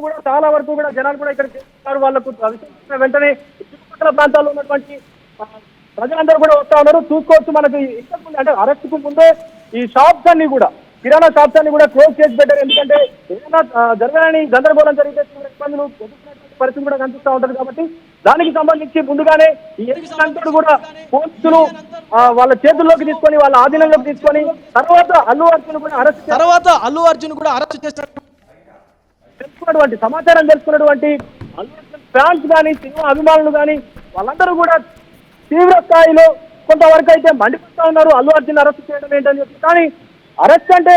కూడా చాలా వరకు కూడా జనాలు కూడా ఇక్కడ చేస్తున్నారు. వాళ్ళకు వెంటనే చుట్టుపక్కల ప్రాంతాల్లో ఉన్నటువంటి ప్రజలందరూ కూడా వస్తా ఉన్నారు. చూసుకోవచ్చు, మనకి ఇంతకు ముందు అంటే అరెస్ట్ కు ముందే ఈ షాప్స్ అన్ని కూడా, కిరాణా షాప్స్ అన్ని కూడా క్లోజ్ చేసి పెట్టారు. ఎందుకంటే ఏదైనా జరగాలని గందరగోళం జరిగితే ఇబ్బందులు ఎదుర్కొనేటువంటి పరిస్థితి కూడా కనిపిస్తూ ఉంటుంది. కాబట్టి దానికి సంబంధించి ముందుగానే ఈ అంతా కూడా పోలీసులు వాళ్ళ చేతుల్లోకి తీసుకొని వాళ్ళ ఆధీనంలోకి తీసుకొని తర్వాత అల్లు అర్జున్ కూడా అరెస్ట్ చేసినట్టు తెలుసుకున్నటువంటి సమాచారం తెలుసుకున్నటువంటి అల్లు అర్జున్ ఫ్యాన్స్ కానీ సినిమా అభిమానులు కానీ వాళ్ళందరూ కూడా తీవ్ర స్థాయిలో కొంతవరకు అయితే మండిపోతా ఉన్నారు అల్లు అర్జున్ అరెస్ట్ చేయడం ఏంటని చెప్పి. కానీ అరెస్ట్ అంటే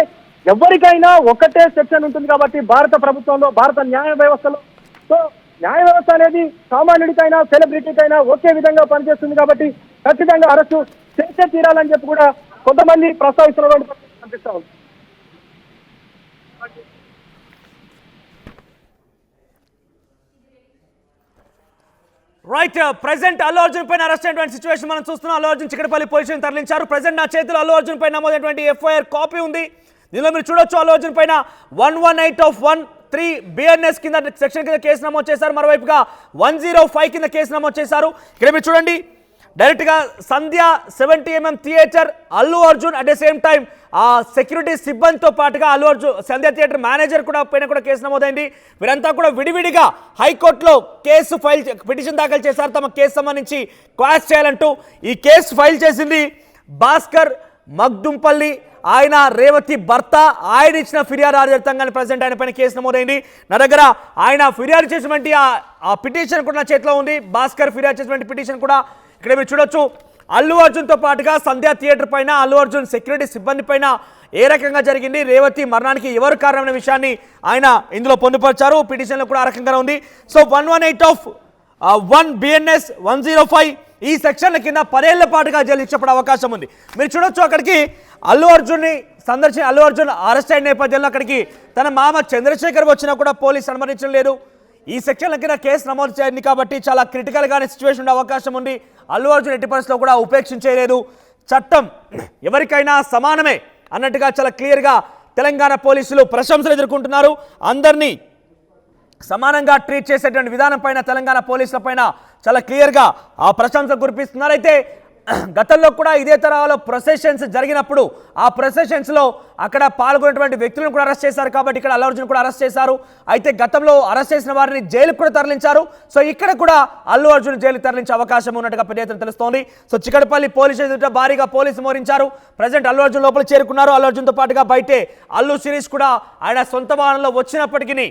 ఎవరికైనా ఒకటే సెక్షన్ ఉంటుంది కాబట్టి భారత ప్రభుత్వంలో, భారత న్యాయ వ్యవస్థలో. సో న్యాయ వ్యవస్థ అనేది సామాన్యుడికైనా సెలబ్రిటీకైనా ఒకే విధంగా పనిచేస్తుంది కాబట్టి ఖచ్చితంగా అరెస్టు చేసే తీరాలని చెప్పి కూడా కొంతమంది ప్రస్తావిస్తున్నటువంటి కనిపిస్తా ఉంది. రైట్, ప్రెసెంట్ అల్లు అర్జున్ పైన అరెస్ట్ అయినటువంటి సిచ్యువేషన్ మనం చూస్తున్నాం. అల్లు అర్జున్ చిక్కడపల్లి పోలీస్ స్టేషన్ తరలించారు. ప్రెసెంట్ నా చేతిలో అల్లు అర్జున్ పైన నమోదైనటువంటి ఎఫ్ఐఆర్ కాపీ ఉంది. దీనిలో మీరు చూడొచ్చు అల్లు అర్జున్ పైన 118/13 బిఎన్ఎస్ కింద సెక్షన్ కింద కేసు నమోదు చేశారు. మరోవైపుగా 105 కింద కేసు నమోదు చేశారు. ఇక్కడ మీరు చూడండి, డైరెక్ట్గా సంధ్య 70mm theatre Allu Arjun at the same time ఆ సెక్యూరిటీ సిబ్బందితో పాటుగా అల్లు అర్జున్ సంధ్య థియేటర్ మేనేజర్ పైన కూడా కేసు నమోదైంది. వీరంతా కూడా విడివిడిగా హైకోర్టులో పిటిషన్ దాఖలు చేశారు తమ కేసు సంబంధించి క్వాష్ చేయాలంటూ. ఈ కేసు ఫైల్ చేసింది భాస్కర్ మగ్దుంపల్లి, ఆయన రేవతి భర్త. ఆయన ఇచ్చిన ఫిర్యాదు ఆధారితంగానే ప్రజెంట్ ఆయన పైన కేసు నమోదైంది. నా దగ్గర ఆయన ఫిర్యాదు చేసినటువంటి ఆ పిటిషన్ కూడా నా చేతిలో ఉంది. భాస్కర్ ఫిర్యాదు చేసినటువంటి పిటిషన్ కూడా ఇక్కడ మీరు చూడొచ్చు. అల్లు అర్జున్తో పాటుగా సంధ్య థియేటర్ పైన, అల్లు అర్జున్ సెక్యూరిటీ సిబ్బంది పైన ఏ రకంగా జరిగింది, రేవతి మరణానికి ఎవరు కారణమైన విషయాన్ని ఆయన ఇందులో పొందుపరిచారు. పిటిషన్లో కూడా ఆ రకంగా ఉంది. సో 118/1 బిఎన్ఎస్ 105 ఈ సెక్షన్ల కింద 10 ఏళ్ల పాటుగా జైలు ఇచ్చే అవకాశం ఉంది. మీరు చూడొచ్చు, అక్కడికి అల్లు అర్జున్ని అల్లు అర్జున్ అరెస్ట్ అయిన నేపథ్యంలో అక్కడికి తన మామ చంద్రశేఖర్ వచ్చినా కూడా పోలీసు అనుమతించడం లేదు. ఈ సెక్షన్ల కింద కేసు నమోదు చేయండి కాబట్టి చాలా క్రిటికల్గానే సిచ్యువేషన్ ఉండే అవకాశం ఉంది. అల్లు అర్జున్ ఎట్టి పరిస్థితుల్లో కూడా ఉపేక్షించలేదు. చట్టం ఎవరికైనా సమానమే అన్నట్టుగా చాలా క్లియర్గా తెలంగాణ పోలీసులు ప్రశంసలు ఎదుర్కొంటున్నారు. అందరినీ సమానంగా ట్రీట్ చేసేటువంటి విధానం పైన తెలంగాణ పోలీసుల పైన చాలా క్లియర్గా ఆ ప్రశంసలు కురిపిస్తున్నారు. అయితే గతంలో కూడా ఇదే తరహాలో ప్రొసెషన్స్ జరిగినప్పుడు ఆ ప్రొసెషన్స్లో అక్కడ పాల్గొన్నటువంటి వ్యక్తులను కూడా అరెస్ట్ చేశారు కాబట్టి ఇక్కడ అల్లు అర్జున్ కూడా అరెస్ట్ చేశారు. అయితే గతంలో అరెస్ట్ చేసిన వారిని జైలుకు కూడా తరలించారు. సో ఇక్కడ కూడా అల్లు అర్జున్ జైలు తరలించే అవకాశం ఉన్నట్టుగా పెద్ద ఎత్తున తెలుస్తోంది. సో చిక్కడపల్లి పోలీసు ఎదుట భారీగా పోలీసు మోరించారు. ప్రజెంట్ అల్లు అర్జున్ లోపల చేరుకున్నారు. అల్లు అర్జున్తో పాటుగా బయటే అల్లు శిరీష్ కూడా ఆయన సొంత వాహనంలో వచ్చినప్పటికీ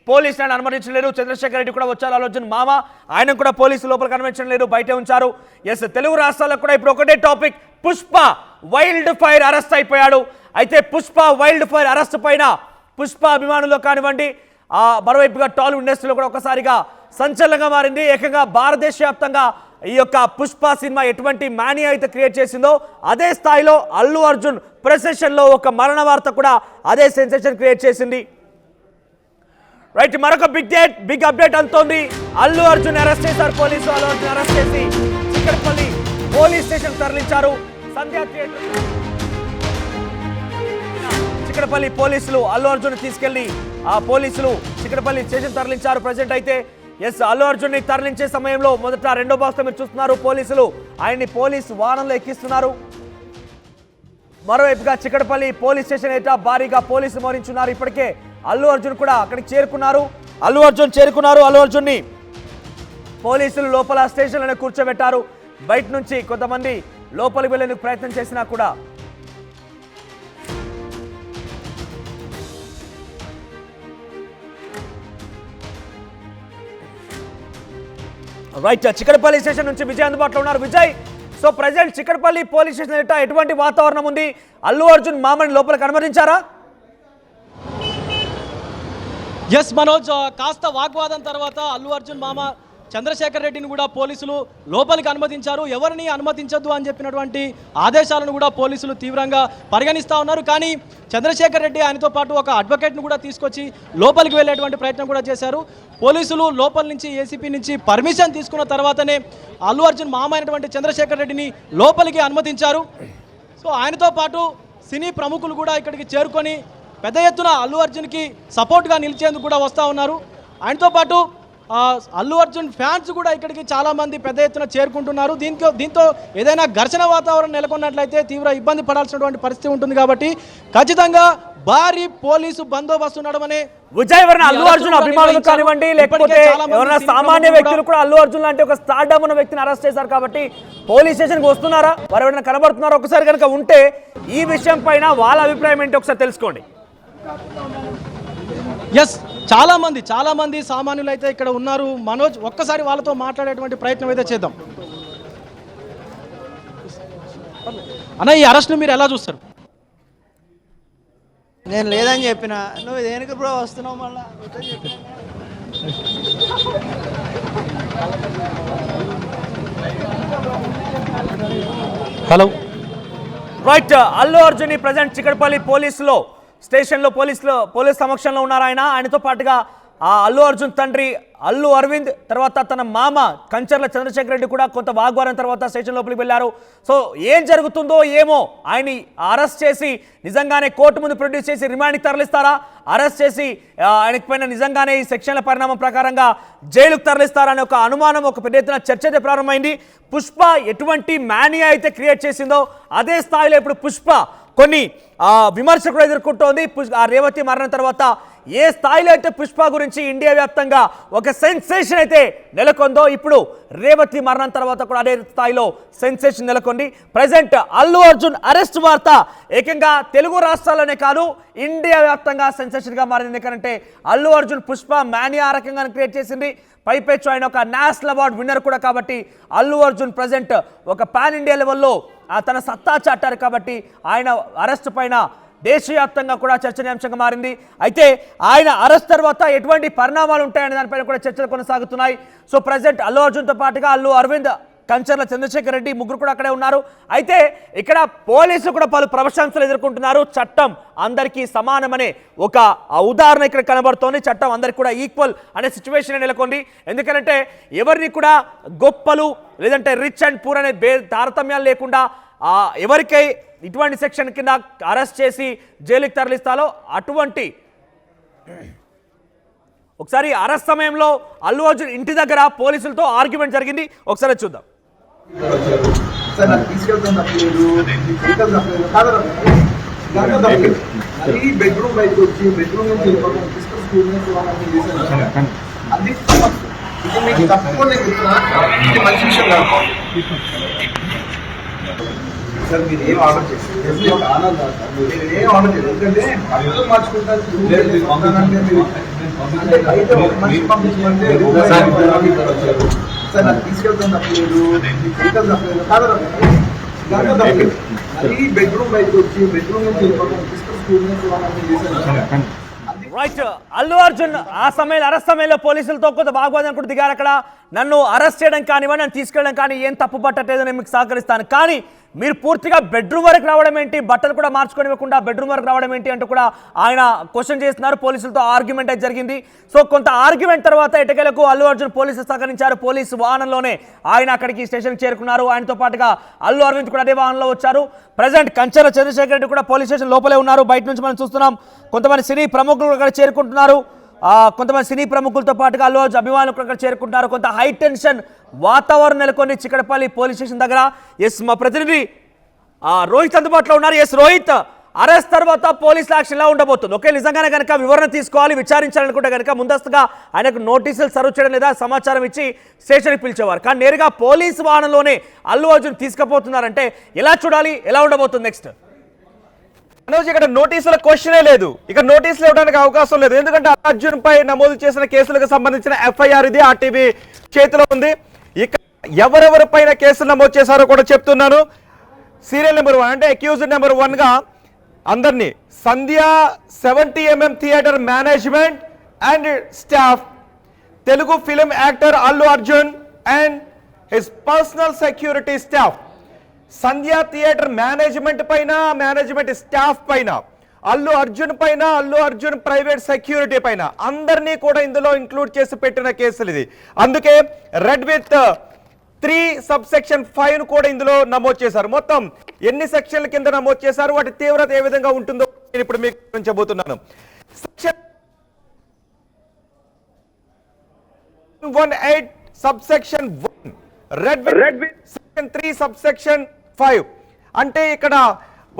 పోలీసులు ఆయన అనుమతించలేరు. చంద్రశేఖర్ రెడ్డి కూడా వచ్చారు, అల్లు అర్జున్ మామ, ఆయన కూడా పోలీసు లోపలికి అనుమతించడం లేదు, బయటే ఉంచారు. ఎస్, తెలుగు రాష్ట్రాల్లో కూడా ఇప్పుడు ఒకటే topic, Pushpa wild fire arrest అయిపోయాడు. అయితే పుష్ప వైల్డ్ ఫైర్ అరెస్ట్ పైన పుష్ప అభిమానులు కానివ్వండి, మరోవైపుగా టాలీవుడ్ ఇండస్ట్రీలో కూడా ఒకసారిగా సంచలనంగా మారింది. ఏకంగా భారతదేశ వ్యాప్తంగా ఈ యొక్క పుష్ప సినిమా ఎటువంటి మానియా అయితే క్రియేట్ చేసిందో అదే స్థాయిలో అల్లు అర్జున్ ప్రొసెషన్లో ఒక మరణ వార్త కూడా అదే సెన్సేషన్ క్రియేట్ చేసింది. రైట్, మరొక బిగ్ అప్డేట్ అంతోంది. అల్లు అర్జున్ అరెస్ట్ చేశారు పోలీసులు. అల్లు అర్జున్ అరెస్ట్ చేసి చిక్కడపల్లి పోలీస్ స్టేషన్ తరలించారు. సంధ్యా థియేటర్ చిక్కడపల్లి పోలీసులు అల్లు అర్జున్ తీసుకెళ్లి పోలీసులు చిక్కడపల్లి స్టేషన్ తరలించారు. ప్రజెంట్ అయితే ఎస్, అల్లు అర్జున్ని తరలించే సమయంలో మొదట రెండో బాక్స్లో మీరు చూస్తున్నారు, పోలీసులు ఆయన్ని పోలీసు వాహనంలో ఎక్కిస్తున్నారు. మరోవైపుగా చిక్కడపల్లి పోలీస్ స్టేషన్ అయితే భారీగా పోలీసులు మోరించున్నారు. ఇప్పటికే అల్లు అర్జున్ కూడా అక్కడికి చేరుకున్నారు. అల్లు అర్జున్ని పోలీసులు లోపల స్టేషన్లోనే కూర్చోబెట్టారు. బయట నుంచి కొంతమంది లోపలికి వెళ్ళేందుకు ప్రయత్నం చేసినా కూడా రైట్, చిక్కడపల్లి స్టేషన్ నుంచి విజయ్ అందుబాటులో ఉన్నారు. Vijay, so present Chikkadpally police station ఎటువంటి వాతావరణం ఉంది? అల్లు అర్జున్ మామని లోపలికి అనుమతించారా? ఎస్ మనోజ్, కాస్త వాగ్వాదం తర్వాత అల్లు అర్జున్ మామ చంద్రశేఖర్ రెడ్డిని కూడా పోలీసులు లోపలికి అనుమతించారు. ఎవరిని అనుమతించొద్దు అని చెప్పినటువంటి ఆదేశాలను కూడా పోలీసులు తీవ్రంగా పరిగణిస్తూ ఉన్నారు. కానీ చంద్రశేఖర్ రెడ్డి ఆయనతో పాటు ఒక అడ్వకేట్ను కూడా తీసుకొచ్చి లోపలికి వెళ్ళేటువంటి ప్రయత్నం కూడా చేశారు. పోలీసులు లోపల నుంచి ఏసీపీ నుంచి పర్మిషన్ తీసుకున్న తర్వాతనే అల్లు అర్జున్ మామ అయినటువంటి చంద్రశేఖర్ రెడ్డిని లోపలికి అనుమతించారు. సో ఆయనతో పాటు సినీ ప్రముఖులు కూడా ఇక్కడికి చేరుకొని పెద్ద ఎత్తున అల్లు అర్జున్కి సపోర్ట్గా నిలిచేందుకు కూడా వస్తూ ఉన్నారు. ఆయనతో పాటు అల్లు అర్జున్ ఫ్యాన్స్ కూడా ఇక్కడికి చాలామంది పెద్ద ఎత్తున చేరుకుంటున్నారు. దీంతో ఏదైనా ఘర్షణ వాతావరణం నెలకొన్నట్లయితే తీవ్ర ఇబ్బంది పడాల్సినటువంటి పరిస్థితి ఉంటుంది. కాబట్టి ఖచ్చితంగా భారీ పోలీసు బందోబస్తు ఉండడమనే ఎవరైనా అల్లు అర్జున్ అభిమానులు కానివ్వండి, లేకపోతే ఎవరైనా సామాన్య వ్యక్తులు కూడా అల్లు అర్జున్ లాంటి ఒక స్టార్డమ్ ఉన్న వ్యక్తిని అరెస్ట్ చేశారు కాబట్టి పోలీస్ స్టేషన్కి వస్తున్నారా, వారు ఎవరైనా కనబడుతున్నారా ఒకసారి కనుక ఉంటే ఈ విషయం పైన వాళ్ళ అభిప్రాయం ఏంటి ఒకసారి తెలుసుకోండి. ఎస్, చాలా మంది సామాన్యులు అయితే ఇక్కడ ఉన్నారు. మనోజ్, ఒక్కసారి వాళ్ళతో మాట్లాడేటువంటి ప్రయత్నం అయితే చేద్దాం. అన్న, ఈ అరెస్ట్ను మీరు ఎలా చూస్తారు? నేను లేదని చెప్పిన, నువ్వు దేనికి బ్రో వస్తున్నావు మళ్ళా? Hello right, Allu Arjun present Chikkadpally స్టేషన్లో పోలీస్ సమక్షంలో ఉన్నారు. ఆయనతో పాటుగా అల్లు అర్జున్ తండ్రి అల్లు అరవింద్, తర్వాత తన మామ కంచర్ల చంద్రశేఖర్ రెడ్డి కూడా కొంత వాగ్వాదం తర్వాత స్టేషన్ లోపలికి వెళ్ళారు. సో ఏం జరుగుతుందో ఏమో, ఆయన్ని అరెస్ట్ చేసి నిజంగానే కోర్టు ముందు ప్రొడ్యూస్ చేసి రిమాండ్కి తరలిస్తారా, అరెస్ట్ చేసి ఆయనకి పైన నిజంగానే ఈ సెక్షన్ల పరిణామం ప్రకారంగా జైలుకు తరలిస్తారా అనే ఒక అనుమానం, ఒక పెద్ద ఎత్తున చర్చ అయితే ప్రారంభమైంది. పుష్ప ఎటువంటి మానియా అయితే క్రియేట్ చేసిందో అదే స్థాయిలో ఇప్పుడు పుష్ప కొన్ని విమర్శకులు ఎదుర్కొంటోంది. రేవతి మరణం తర్వాత ఏ స్థాయిలో అయితే పుష్ప గురించి ఇండియా వ్యాప్తంగా ఒక సెన్సేషన్ అయితే నెలకొందో, ఇప్పుడు రేవతి మరణం తర్వాత కూడా అదే స్థాయిలో సెన్సేషన్ నెలకొంది. ప్రజెంట్ అల్లు అర్జున్ అరెస్ట్ వార్త ఏకంగా తెలుగు రాష్ట్రాల్లోనే కాదు ఇండియా వ్యాప్తంగా సెన్సేషన్గా మారింది. ఎందుకంటే అల్లు అర్జున్ పుష్ప మానియా రకంగా క్రియేట్ చేసింది. పైపెచ్చు ఆయన ఒక నేషనల్ అవార్డు విన్నర్ కూడా కాబట్టి అల్లు అర్జున్ ప్రజెంట్ ఒక పాన్ ఇండియా లెవెల్లో తన సత్తా చాటారు కాబట్టి ఆయన అరెస్ట్ పైన దేశవ్యాప్తంగా కూడా చర్చనీయాంశంగా మారింది. అయితే ఆయన అరెస్ట్ తర్వాత ఎటువంటి పరిణామాలు ఉంటాయనే దానిపైన కూడా చర్చలు కొనసాగుతున్నాయి. సో ప్రజెంట్ అల్లు అర్జున్తో పాటుగా అల్లు అరవింద్, కంచర్ల చంద్రశేఖర్ రెడ్డి ముగ్గురు కూడా అక్కడే ఉన్నారు. అయితే ఇక్కడ పోలీసులు కూడా పలు ప్రశంసలు ఎదుర్కొంటున్నారు. చట్టం అందరికీ సమానమనే ఒక ఉదాహరణ ఇక్కడ కనబడుతోంది. చట్టం అందరికీ కూడా ఈక్వల్ అనే సిచ్యువేషన్ నెలకొంది. ఎందుకంటే ఎవరిని కూడా గొప్పలు లేదంటే రిచ్ అండ్ పూర్ అనే తారతమ్యాలు లేకుండా ఎవరికై ఇటువంటి సెక్షన్ కింద అరెస్ట్ చేసి జైలుకి తరలిస్తాలో అటువంటి ఒకసారి అరెస్ట్ సమయంలో అల్లు అర్జున్ ఇంటి దగ్గర పోలీసులతో ఆర్గ్యుమెంట్ జరిగింది. ఒకసారి చూద్దాం. బెడ్రూమ్ బయటకు వచ్చి బెడ్రూమ్ నుంచి మంచి విషయం కాదు సార్. మీరు ఏం ఆర్డర్ చేస్తారు? మీరు ఏం ఆర్డర్ చేయలేదు. ఎందుకంటే అర్థం మార్చుకుంటారు మనిషి పంపించమంటే సార్ నాకు తీసుకెళ్తాను తప్పలేదు, వెహికల్ తప్పలేదు కాదు. దాంట్లో తప్పలేదు. మళ్ళీ బెడ్రూమ్ బయటకు వచ్చి బెడ్రూమ్ నుంచి స్కూల్ నుంచి రైట్, అల్లు అర్జున్ ఆ సమయంలో అరెస్ట్ సమయంలో పోలీసులతో కొంత వాగ్వాదం కూడా దిగారు. అక్కడ నన్ను అరెస్ట్ చేయడం కానివ్వండి, నన్ను తీసుకెళ్ళడం కానీ ఏం తప్పు పట్టట్లేదు, నేను మీకు సహకరిస్తాను, కానీ మీరు పూర్తిగా బెడ్రూమ్ వరకు రావడం ఏంటి, బట్టలు కూడా మార్చుకోనివ్వకుండా బెడ్రూమ్ వరకు రావడం ఏంటి అంటూ కూడా ఆయన క్వశ్చన్ చేస్తున్నారు. పోలీసులతో ఆర్గ్యుమెంట్ అయితే జరిగింది. సో కొంత ఆర్గ్యుమెంట్ తర్వాత ఎటకేలకు అల్లు అర్జున్ పోలీసులు సహకరించారు. పోలీసు వాహనంలోనే ఆయన అక్కడికి స్టేషన్కి చేరుకున్నారు. ఆయనతో పాటుగా అల్లు అరవింద్ కూడా అదే వాహనంలో వచ్చారు. ప్రజెంట్ కంచర్ల చంద్రశేఖర్ రెడ్డి కూడా పోలీస్ స్టేషన్ లోపలే ఉన్నారు. బయట నుంచి మనం చూస్తున్నాం కొంతమంది సినీ ప్రముఖులు అక్కడ చేరుకుంటున్నారు. కొంతమంది సినీ ప్రముఖులతో పాటుగా అల్లు అర్జున్ అభిమానులు అక్కడ చేరుకుంటున్నారు. కొంత హై టెన్షన్ వాతావరణం నెలకొని చిక్కడపల్లి పోలీస్ స్టేషన్ దగ్గర. ఎస్, మా ప్రతినిధి రోహిత్ అందుబాటులో ఉన్నారు. ఎస్ రోహిత్, అరెస్ట్ తర్వాత పోలీస్ యాక్షన్ ఎలా ఉండబోతుంది? ఓకే, నిజంగానే కనుక వివరణ తీసుకోవాలి, విచారించాలనుకుంటే కనుక ముందస్తుగా ఆయనకు నోటీసులు సర్వ్ చేయడం లేదా సమాచారం ఇచ్చి స్టేషన్కి పిలిచేవారు, కానీ నేరుగా పోలీసు వాహనంలోనే అల్లు అర్జున్ తీసుకుపోతున్నారంటే ఎలా చూడాలి, ఎలా ఉండబోతుంది నెక్స్ట్? మనోజ్, ఇక్కడ నోటీసుల క్వశ్చనే లేదు, ఇక నోటీసులు ఇవ్వడానికి అవకాశం లేదు. ఎందుకంటే అర్జున్ పై నమోదు చేసిన కేసులకు సంబంధించిన ఎఫ్ఐఆర్ ఇది ఆర్టీవీ చేతిలో ఉంది. ఇక ఎవరెవరి పైన కేసులు నమోదు చేశారో కూడా చెప్తున్నాను. సీరియల్ నెంబర్ 1 అంటే అక్యూజ్డ్ నెంబర్ 1 గా అందరినీ సంధ్య 70mm theatre management and staff, Telugu film actor Allu Arjun and his personal security staff, Sandhya theatre management పైన, మేనేజ్మెంట్ స్టాఫ్ పైన, అల్లు అర్జున్ పైన, అల్లు అర్జున్ ప్రైవేట్ సెక్యూరిటీ పైన అందరినీ కూడా ఇందులో ఇంక్లూడ్ చేసి పెట్టిన కేసులు ఇది. అందుకే రెడ్ విత్ 3 సబ్సెక్షన్ 5 కూడా ఇందులో నమోదు చేశారు. మొత్తం ఎన్ని సెక్షన్ల కింద నమోదు చేశారు, వాటి తీవ్రత ఏ విధంగా ఉంటుందో నేను ఇప్పుడు మీకు చెప్పబోతున్నాను. Section 18 subsection 1 red with section 3 subsection 5 అంటే ఇక్కడ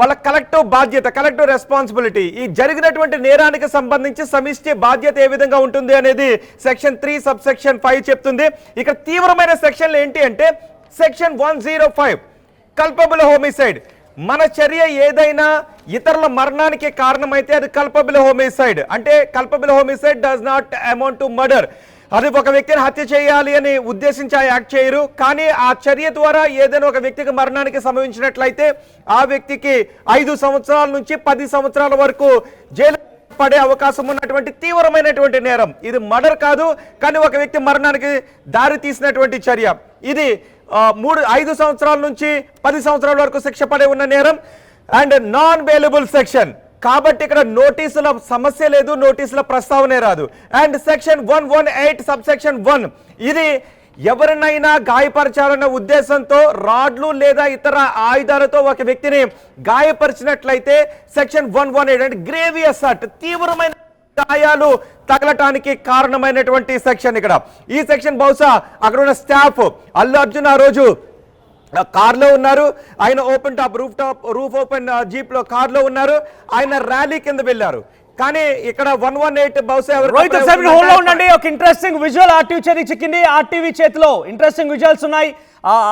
వాళ్ళ కలెక్టివ్ బాధ్యత, కలెక్టివ్ రెస్పాన్సిబిలిటీ, ఈ జరిగినటువంటి నేరానికి సంబంధించి సమిష్టి బాధ్యత ఏ విధంగా ఉంటుంది అనేది సెక్షన్ 3 సబ్సెక్షన్ 5 చెప్తుంది. ఇక తీవ్రమైన సెక్షన్లు ఏంటి అంటే సెక్షన్ 105 కల్పబుల్ హోమిసైడ్. మన చర్య ఏదైనా ఇతరుల మరణానికి కారణమైతే అది కల్పబుల్ హోమిసైడ్. అంటే culpable homicide does not amount to murder. అది ఒక వ్యక్తిని హత్య చేయాలి అని ఉద్దేశించి యాక్ట్ చేయరు, కానీ ఆ చర్య ద్వారా ఏదైనా ఒక వ్యక్తికి మరణానికి సంభవించినట్లయితే ఆ వ్యక్తికి 5 సంవత్సరాల నుంచి 10 సంవత్సరాల వరకు జైలు పడే అవకాశం ఉన్నటువంటి తీవ్రమైనటువంటి నేరం. ఇది మర్డర్ కాదు, కానీ ఒక వ్యక్తి మరణానికి దారి తీసినటువంటి చర్య. ఇది 5 సంవత్సరాల నుంచి 10 సంవత్సరాల వరకు శిక్ష పడే ఉన్న నేరం. అండ్ నాన్ బెయిలబుల్ సెక్షన్ కాబట్టి ఇక్కడ నోటీసుల సమస్య లేదు, నోటీసుల ప్రస్తావనే రాదు. అండ్ సెక్షన్ 118 సబ్సెక్షన్ 1 ఇది ఎవరినైనా గాయపరచాలన్న ఉద్దేశంతో రాడ్లు లేదా ఇతర ఆయుధాలతో ఒక వ్యక్తిని గాయపరిచినట్లయితే సెక్షన్ 118 అంటే గ్రేవియస్ అట్, తీవ్రమైన గాయాలు తగలటానికి కారణమైనటువంటి సెక్షన్. ఇక్కడ ఈ సెక్షన్ బహుశా అక్కడ ఉన్న స్టాఫ్ అల్లు అర్జున్ ఆ రోజు కార్లో ఉన్నారు, ఆయన open top roof open jeep లో కార్లో ఉన్నారు, ఆయన ర్యాలీ కింద వెళ్ళారు. కానీ ఇక్కడ 118 బహుశా ఉండండి. ఒక ఇంట్రెస్టింగ్ విజువల్ ఆర్టీవీ చిక్కింది. ఆర్టీవీ చేతిలో ఇంట్రెస్టింగ్ విజువల్స్ ఉన్నాయి.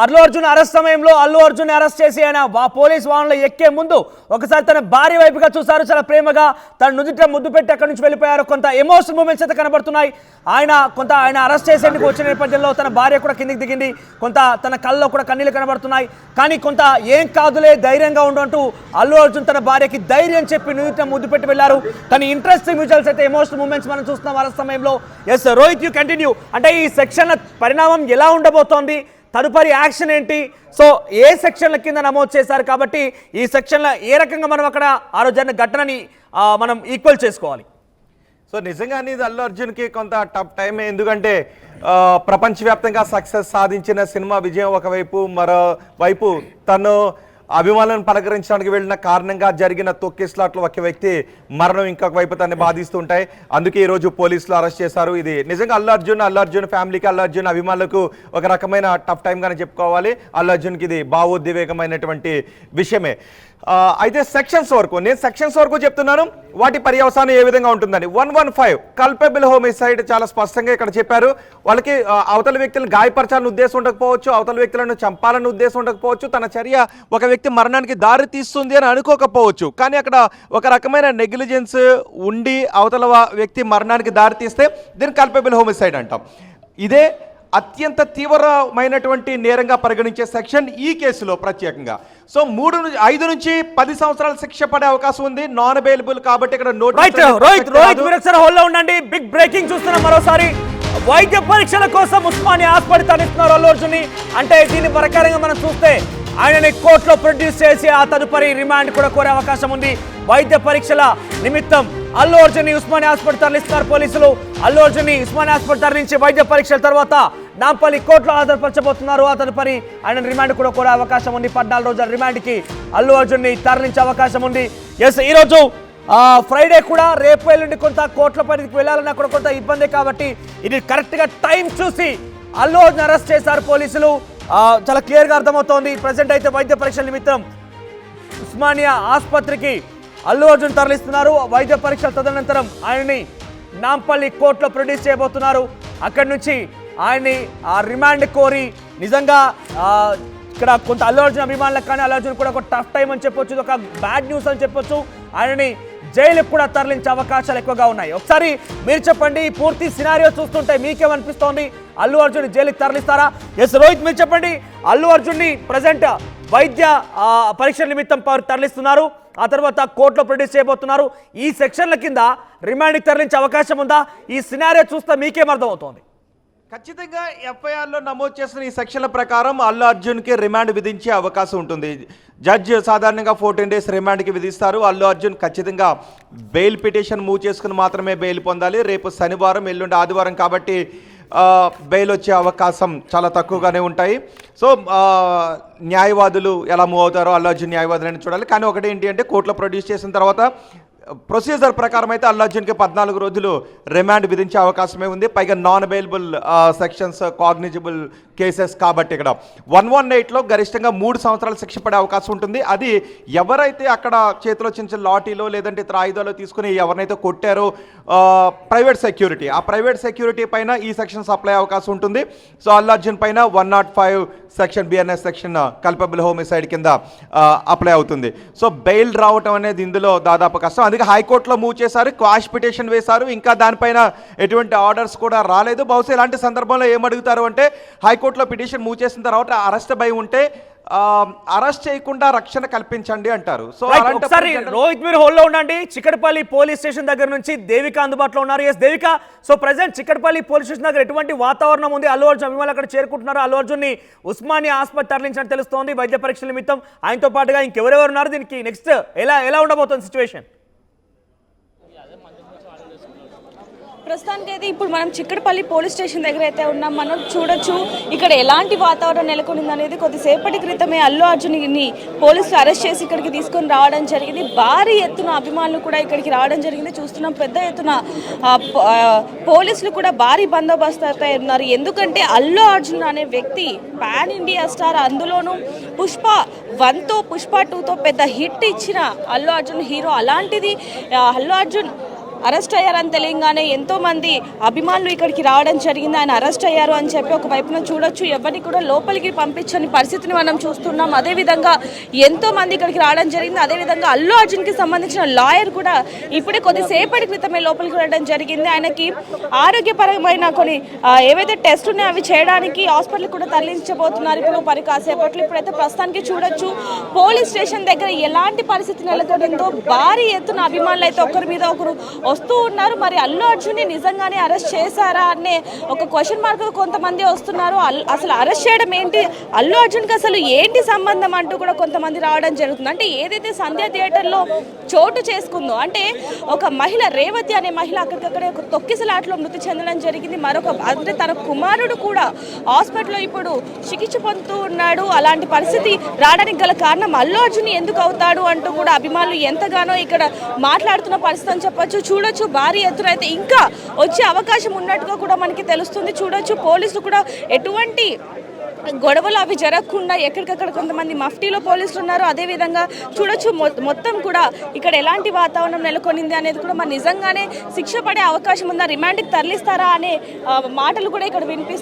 అల్లు అర్జున్ అరెస్ట్ సమయంలో అల్లు అర్జున్ అరెస్ట్ చేసి ఆయన పోలీస్ వాహనంలో ఎక్కే ముందు ఒకసారి తన భార్య వైపుగా చూశారు, చాలా ప్రేమగా తన నుదుట ముద్దు పెట్టి అక్కడి నుంచి వెళ్ళిపోయారు. కొంత ఎమోషనల్ మూమెంట్స్ అయితే కనబడుతున్నాయి. ఆయన అరెస్ట్ చేసేందుకు వచ్చిన నేపథ్యంలో తన భార్య కూడా కిందికి దిగింది, కొంత తన కళ్ళలో కూడా కన్నీళ్ళు కనబడుతున్నాయి. కానీ కొంత ఏం కాదులే ధైర్యంగా ఉండంటూ అల్లు అర్జున్ తన భార్యకి ధైర్యం చెప్పి నుదుట ముద్దు పెట్టి వెళ్ళారు. కానీ ఇంట్రెస్టింగ్ విజువల్స్ అయితే ఎమోషనల్ మూమెంట్స్ మనం చూస్తున్నాం అరెస్ట్ సమయంలో. Yes Rohit, you continue. అంటే ఈ సెక్షన్ పరిణామం ఎలా ఉండబోతోంది, తదుపరి యాక్షన్ ఏంటి, సో ఏ సెక్షన్ల కింద నమోదు చేశారు కాబట్టి ఈ సెక్షన్ల ఏ రకంగా మనం అక్కడ ఆ రోజు జరిగిన ఘటనని మనం ఈక్వల్ చేసుకోవాలి? సో నిజంగానే ఇది అల్లు అర్జున్కి కొంత టఫ్ టైం. ఎందుకంటే ప్రపంచవ్యాప్తంగా సక్సెస్ సాధించిన సినిమా విజయం ఒకవైపు, మరోవైపు తను అభిమానులను పలకరించడానికి వెళ్ళిన కారణంగా జరిగిన తొక్కిస్లాట్లో ఒక వ్యక్తి మరణం ఇంకొక వైపు తనని బాధిస్తుంటాయి. అందుకే ఈరోజు పోలీసులు అరెస్ట్ చేశారు. ఇది నిజంగా అల్లు అర్జున్ ఫ్యామిలీకి, అల్లు అర్జున్ అభిమానులకు ఒక రకమైన టఫ్ టైంగానే చెప్పుకోవాలి. అల్లు అర్జున్కి ఇది భావోద్వేగమైనటువంటి విషయమే. అయితే నేను సెక్షన్స్ వరకు చెప్తున్నాను, వాటి పర్యవసానం ఏ విధంగా ఉంటుందని. 115 కల్పబుల్ హోమిసైడ్ చాలా స్పష్టంగా ఇక్కడ చెప్పారు. వాళ్ళకి అవతల వ్యక్తులను గాయపరచాలని ఉద్దేశం ఉండకపోవచ్చు, అవతల వ్యక్తులను చంపాలని ఉద్దేశం ఉండకపోవచ్చు, తన చర్య ఒక వ్యక్తి మరణానికి దారి తీస్తుంది అని అనుకోకపోవచ్చు, కానీ అక్కడ ఒక రకమైన నెగ్లిజెన్స్ ఉండి అవతల వ్యక్తి మరణానికి దారి తీస్తే దీన్ని కల్పబుల్ హోమిసైడ్ అంటాం. ఇదే అత్యంత తీవ్రమైనటువంటి నేరంగా పరిగణించే సెక్షన్ ఈ కేసులో ప్రత్యేకంగా. సో 5 నుంచి 10 సంవత్సరాల శిక్ష పడే అవకాశం ఉంది, నాన్ అవైలబుల్ కాబట్టి ఇక్కడ రోహిత్ హోల్లో ఉండండి. బిగ్ బ్రేకింగ్ చూస్తున్నాం మరోసారి. వైద్య పరీక్షల కోసం ఉస్మానియా హాస్పిటల్ తరలిస్తున్నారు అల్లు అర్జున్. అంటే దీని ప్రకారంగా మనం చూస్తే ఆయనని కోర్టులో ప్రొడ్యూస్ చేసి ఆ తదుపరి రిమాండ్ కూడా కోరే అవకాశం ఉంది. వైద్య పరీక్షల నిమిత్తం అల్లు అర్జున్ ఉస్మానియా హాస్పిటల్ తరలిస్తున్నారు పోలీసులు. అల్లు అర్జున్ ఉస్మానియా హాస్పిటల్ తరలించి వైద్య పరీక్షల తర్వాత నాంపల్లి కోర్టులో హాజరుపరచబోతున్నారు. ఆ తదుపరి ఆయన రిమాండ్ కూడా కోరే అవకాశం ఉంది. 14 రోజుల రిమాండ్కి అల్లు అర్జున్ తరలించే అవకాశం ఉంది. ఎస్, ఈరోజు ఫ్రైడే కూడా, రేపు ఎల్లుండి కొంత కోర్టుల పరిధికి వెళ్ళాలన్నా కూడా కొంత ఇబ్బంది కాబట్టి ఇది కరెక్ట్గా టైం చూసి అల్లు అర్జున్ అరెస్ట్ చేశారు పోలీసులు. చాలా క్లియర్గా అర్థమవుతోంది. ప్రజెంట్ అయితే వైద్య పరీక్షల నిమిత్తం ఉస్మానియా ఆసుపత్రికి అల్లు అర్జున్ తరలిస్తున్నారు. వైద్య పరీక్షల తదనంతరం ఆయన్ని నాంపల్లి కోర్టులో ప్రొడ్యూస్ చేయబోతున్నారు. అక్కడి నుంచి ఆయన్ని రిమాండ్ కోరి, నిజంగా ఇక్కడ కొంత అల్లు అర్జున్ అభిమానులకు కానీ అల్లు అర్జున్ కూడా ఒక టఫ్ టైం అని చెప్పొచ్చు, ఒక బ్యాడ్ న్యూస్ అని చెప్పొచ్చు. ఆయనని జైలుకు కూడా తరలించే అవకాశాలు ఎక్కువగా ఉన్నాయి. ఒకసారి మీరు చెప్పండి, పూర్తి సినారియో చూస్తుంటే మీకేమనిపిస్తోంది? అల్లు అర్జున్ జైలుకి తరలిస్తారా? ఎస్ రోహిత్, మీరు చెప్పండి. అల్లు అర్జున్ని ప్రజెంట్ వైద్య పరీక్షల నిమిత్తం తరలిస్తున్నారు, ఆ తర్వాత కోర్టులో ప్రొడ్యూస్ చేయబోతున్నారు. ఈ సెక్షన్ల కింద రిమాండ్కి తరలించే అవకాశం ఉందా? ఈ సినారియో చూస్తే మీకేమర్థమవుతోంది? ఖచ్చితంగా ఎఫ్ఐఆర్లో నమోదు చేసిన ఈ సెక్షన్ల ప్రకారం అల్లు అర్జున్కి రిమాండ్ విధించే అవకాశం ఉంటుంది. జడ్జి సాధారణంగా 14 days రిమాండ్కి విధిస్తారు. అల్లు అర్జున్ ఖచ్చితంగా బెయిల్ పిటిషన్ మూవ్ చేసుకుని మాత్రమే బెయిల్ పొందాలి. రేపు శనివారం, ఎల్లుండి ఆదివారం కాబట్టి బెయిల్ వచ్చే అవకాశం చాలా తక్కువగానే ఉంటాయి. సో న్యాయవాదులు ఎలా మూవ్ అవుతారో అల్లు అర్జున్ న్యాయవాదులని చూడాలి. కానీ ఒకటి ఏంటి అంటే కోర్టులో ప్రొడ్యూస్ చేసిన తర్వాత ప్రొసీజర్ ప్రకారం అయితే అల్లు అర్జున్కి 14 రోజులు రిమాండ్ విధించే అవకాశమే ఉంది. పైగా non available sections, cognisable cases కాబట్టి ఇక్కడ 118లో గరిష్టంగా 3 సంవత్సరాల శిక్ష పడే అవకాశం ఉంటుంది. అది ఎవరైతే అక్కడ చేతిలో చిన్న లాఠీలో లేదంటే ఇతర ఆయుధాలు తీసుకుని ఎవరినైతే కొట్టారో ప్రైవేట్ సెక్యూరిటీ, ఆ ప్రైవేట్ సెక్యూరిటీ పైన ఈ సెక్షన్స్ అప్లై అవకాశం ఉంటుంది. సో అల్లు అర్జున్ పైన 105 section BNS section culpable homicide కింద అప్లై అవుతుంది. సో బెయిల్ రావటం అనేది ఇందులో దాదాపు కష్టం. అందుకే హైకోర్టులో మూవ్ చేశారు, క్వాష్ పిటిషన్ వేశారు, ఇంకా దానిపైన ఎటువంటి ఆర్డర్స్ కూడా రాలేదు. బహుశా ఇలాంటి సందర్భంలో ఏమడుగుతారు అంటే హైకోర్టులో పిటిషన్ మూవ్ చేసిన తర్వాత అరెస్ట్ భయం ఉంటే అరెస్ట్ చేయకుండా రక్షణ కల్పించండి అంటారు. సో ఒకసారి రోహిత్ మీరు హోల్డ్ లో ఉండండి. చిక్కడపల్లి పోలీస్ స్టేషన్ దగ్గర నుంచి దేవిక అందుబాటులో ఉన్నారు. Yes Devika, so present Chikkadpally police station దగ్గర ఎటువంటి వాతావరణం ఉంది? అల్లు అర్జున్ అభిమానులు అక్కడ చేరుకుంటున్నారు. అల్లు అర్జున్ ని ఉస్మానియా ఆసుపత్రి తరలించినట్టు తెలుస్తోంది వైద్య పరీక్షల నిమిత్తం. ఆయనతో పాటుగా ఇంకెవరెవరు ఉన్నారు? దీనికి నెక్స్ట్ ఎలా ఉండబోతుంది సిచ్యువేషన్? ప్రస్తుతానికి అయితే ఇప్పుడు మనం చిక్కడపల్లి పోలీస్ స్టేషన్ దగ్గర అయితే ఉన్నాం. మనం చూడొచ్చు ఇక్కడ ఎలాంటి వాతావరణం నెలకొనింది అనేది. కొద్దిసేపటి క్రితమే అల్లు అర్జున్ని పోలీసులు అరెస్ట్ చేసి ఇక్కడికి తీసుకొని రావడం జరిగింది. భారీ ఎత్తున అభిమానులు కూడా ఇక్కడికి రావడం జరిగింది. చూస్తున్నాం పెద్ద ఎత్తున పోలీసులు కూడా భారీ బందోబస్తు అయితే ఉన్నారు. ఎందుకంటే అల్లు అర్జున్ అనే వ్యక్తి పాన్ ఇండియా స్టార్, అందులోనూ పుష్ప 1తో పుష్ప 2తో పెద్ద హిట్ ఇచ్చిన అల్లు అర్జున్ హీరో. అలాంటిది అల్లు అర్జున్ అరెస్ట్ అయ్యారని తెలియగానే ఎంతో మంది అభిమానులు ఇక్కడికి రావడం జరిగింది. ఆయన అరెస్ట్ అయ్యారు అని చెప్పి ఒక వైపున చూడొచ్చు, ఎవరిని కూడా లోపలికి పంపించని పరిస్థితిని మనం చూస్తున్నాం. అదేవిధంగా ఎంతో మంది ఇక్కడికి రావడం జరిగింది. అదేవిధంగా అల్లు అర్జున్కి సంబంధించిన లాయర్ కూడా ఇప్పుడే కొద్దిసేపటి క్రితమే లోపలికి వెళ్ళడం జరిగింది. ఆయనకి ఆరోగ్యపరమైన కొన్ని ఏవైతే టెస్ట్ ఉన్నాయో అవి చేయడానికి హాస్పిటల్ కూడా తరలించబోతున్నారు ఇప్పుడు మరి కాసేపట్లో. ఇప్పుడైతే ప్రస్తుతానికి చూడొచ్చు పోలీస్ స్టేషన్ దగ్గర ఎలాంటి పరిస్థితి నెలకొందో. భారీ ఎత్తున అభిమానులు అయితే ఒకరి మీద ఒకరు వస్తూ ఉన్నారు. మరి అల్లు అర్జున్ని నిజంగానే అరెస్ట్ చేశారా అనే ఒక క్వశ్చన్ మార్క్ కొంతమంది వస్తున్నారు. అసలు అరెస్ట్ చేయడం ఏంటి, అల్లు అర్జున్కి అసలు ఏంటి సంబంధం అంటూ కూడా కొంతమంది రావడం జరుగుతుంది. అంటే ఏదైతే సంధ్య థియేటర్లో చోటు చేసుకుందో, అంటే ఒక మహిళ రేవతి అనే మహిళ అక్కడికక్కడే ఒక తొక్కిసలాటలో మృతి చెందడం జరిగింది. అంటే తన కుమారుడు కూడా హాస్పిటల్లో ఇప్పుడు చికిత్స పొందుతూ ఉన్నాడు. అలాంటి పరిస్థితి రావడానికి గల కారణం అల్లు అర్జున్ ఎందుకు అవుతాడు అంటూ కూడా అభిమానులు ఎంతగానో ఇక్కడ మాట్లాడుతున్న పరిస్థితి అని చెప్పొచ్చు. చూడొచ్చు భారీ ఎత్తున అయితే ఇంకా వచ్చే అవకాశం ఉన్నట్టుగా కూడా మనకి తెలుస్తుంది. చూడొచ్చు పోలీసులు కూడా ఎటువంటి గొడవలు అవి జరగకుండా ఎక్కడికక్కడ కొంతమంది మఫ్టీలో పోలీసులు ఉన్నారు. అదేవిధంగా చూడొచ్చు మొత్తం కూడా ఇక్కడ ఎలాంటి వాతావరణం నెలకొనింది అనేది కూడా మరి నిజంగానే శిక్ష పడే అవకాశం ఉందా, రిమాండ్కి తరలిస్తారా అనే మాటలు కూడా ఇక్కడ వినిపిస్తుంది.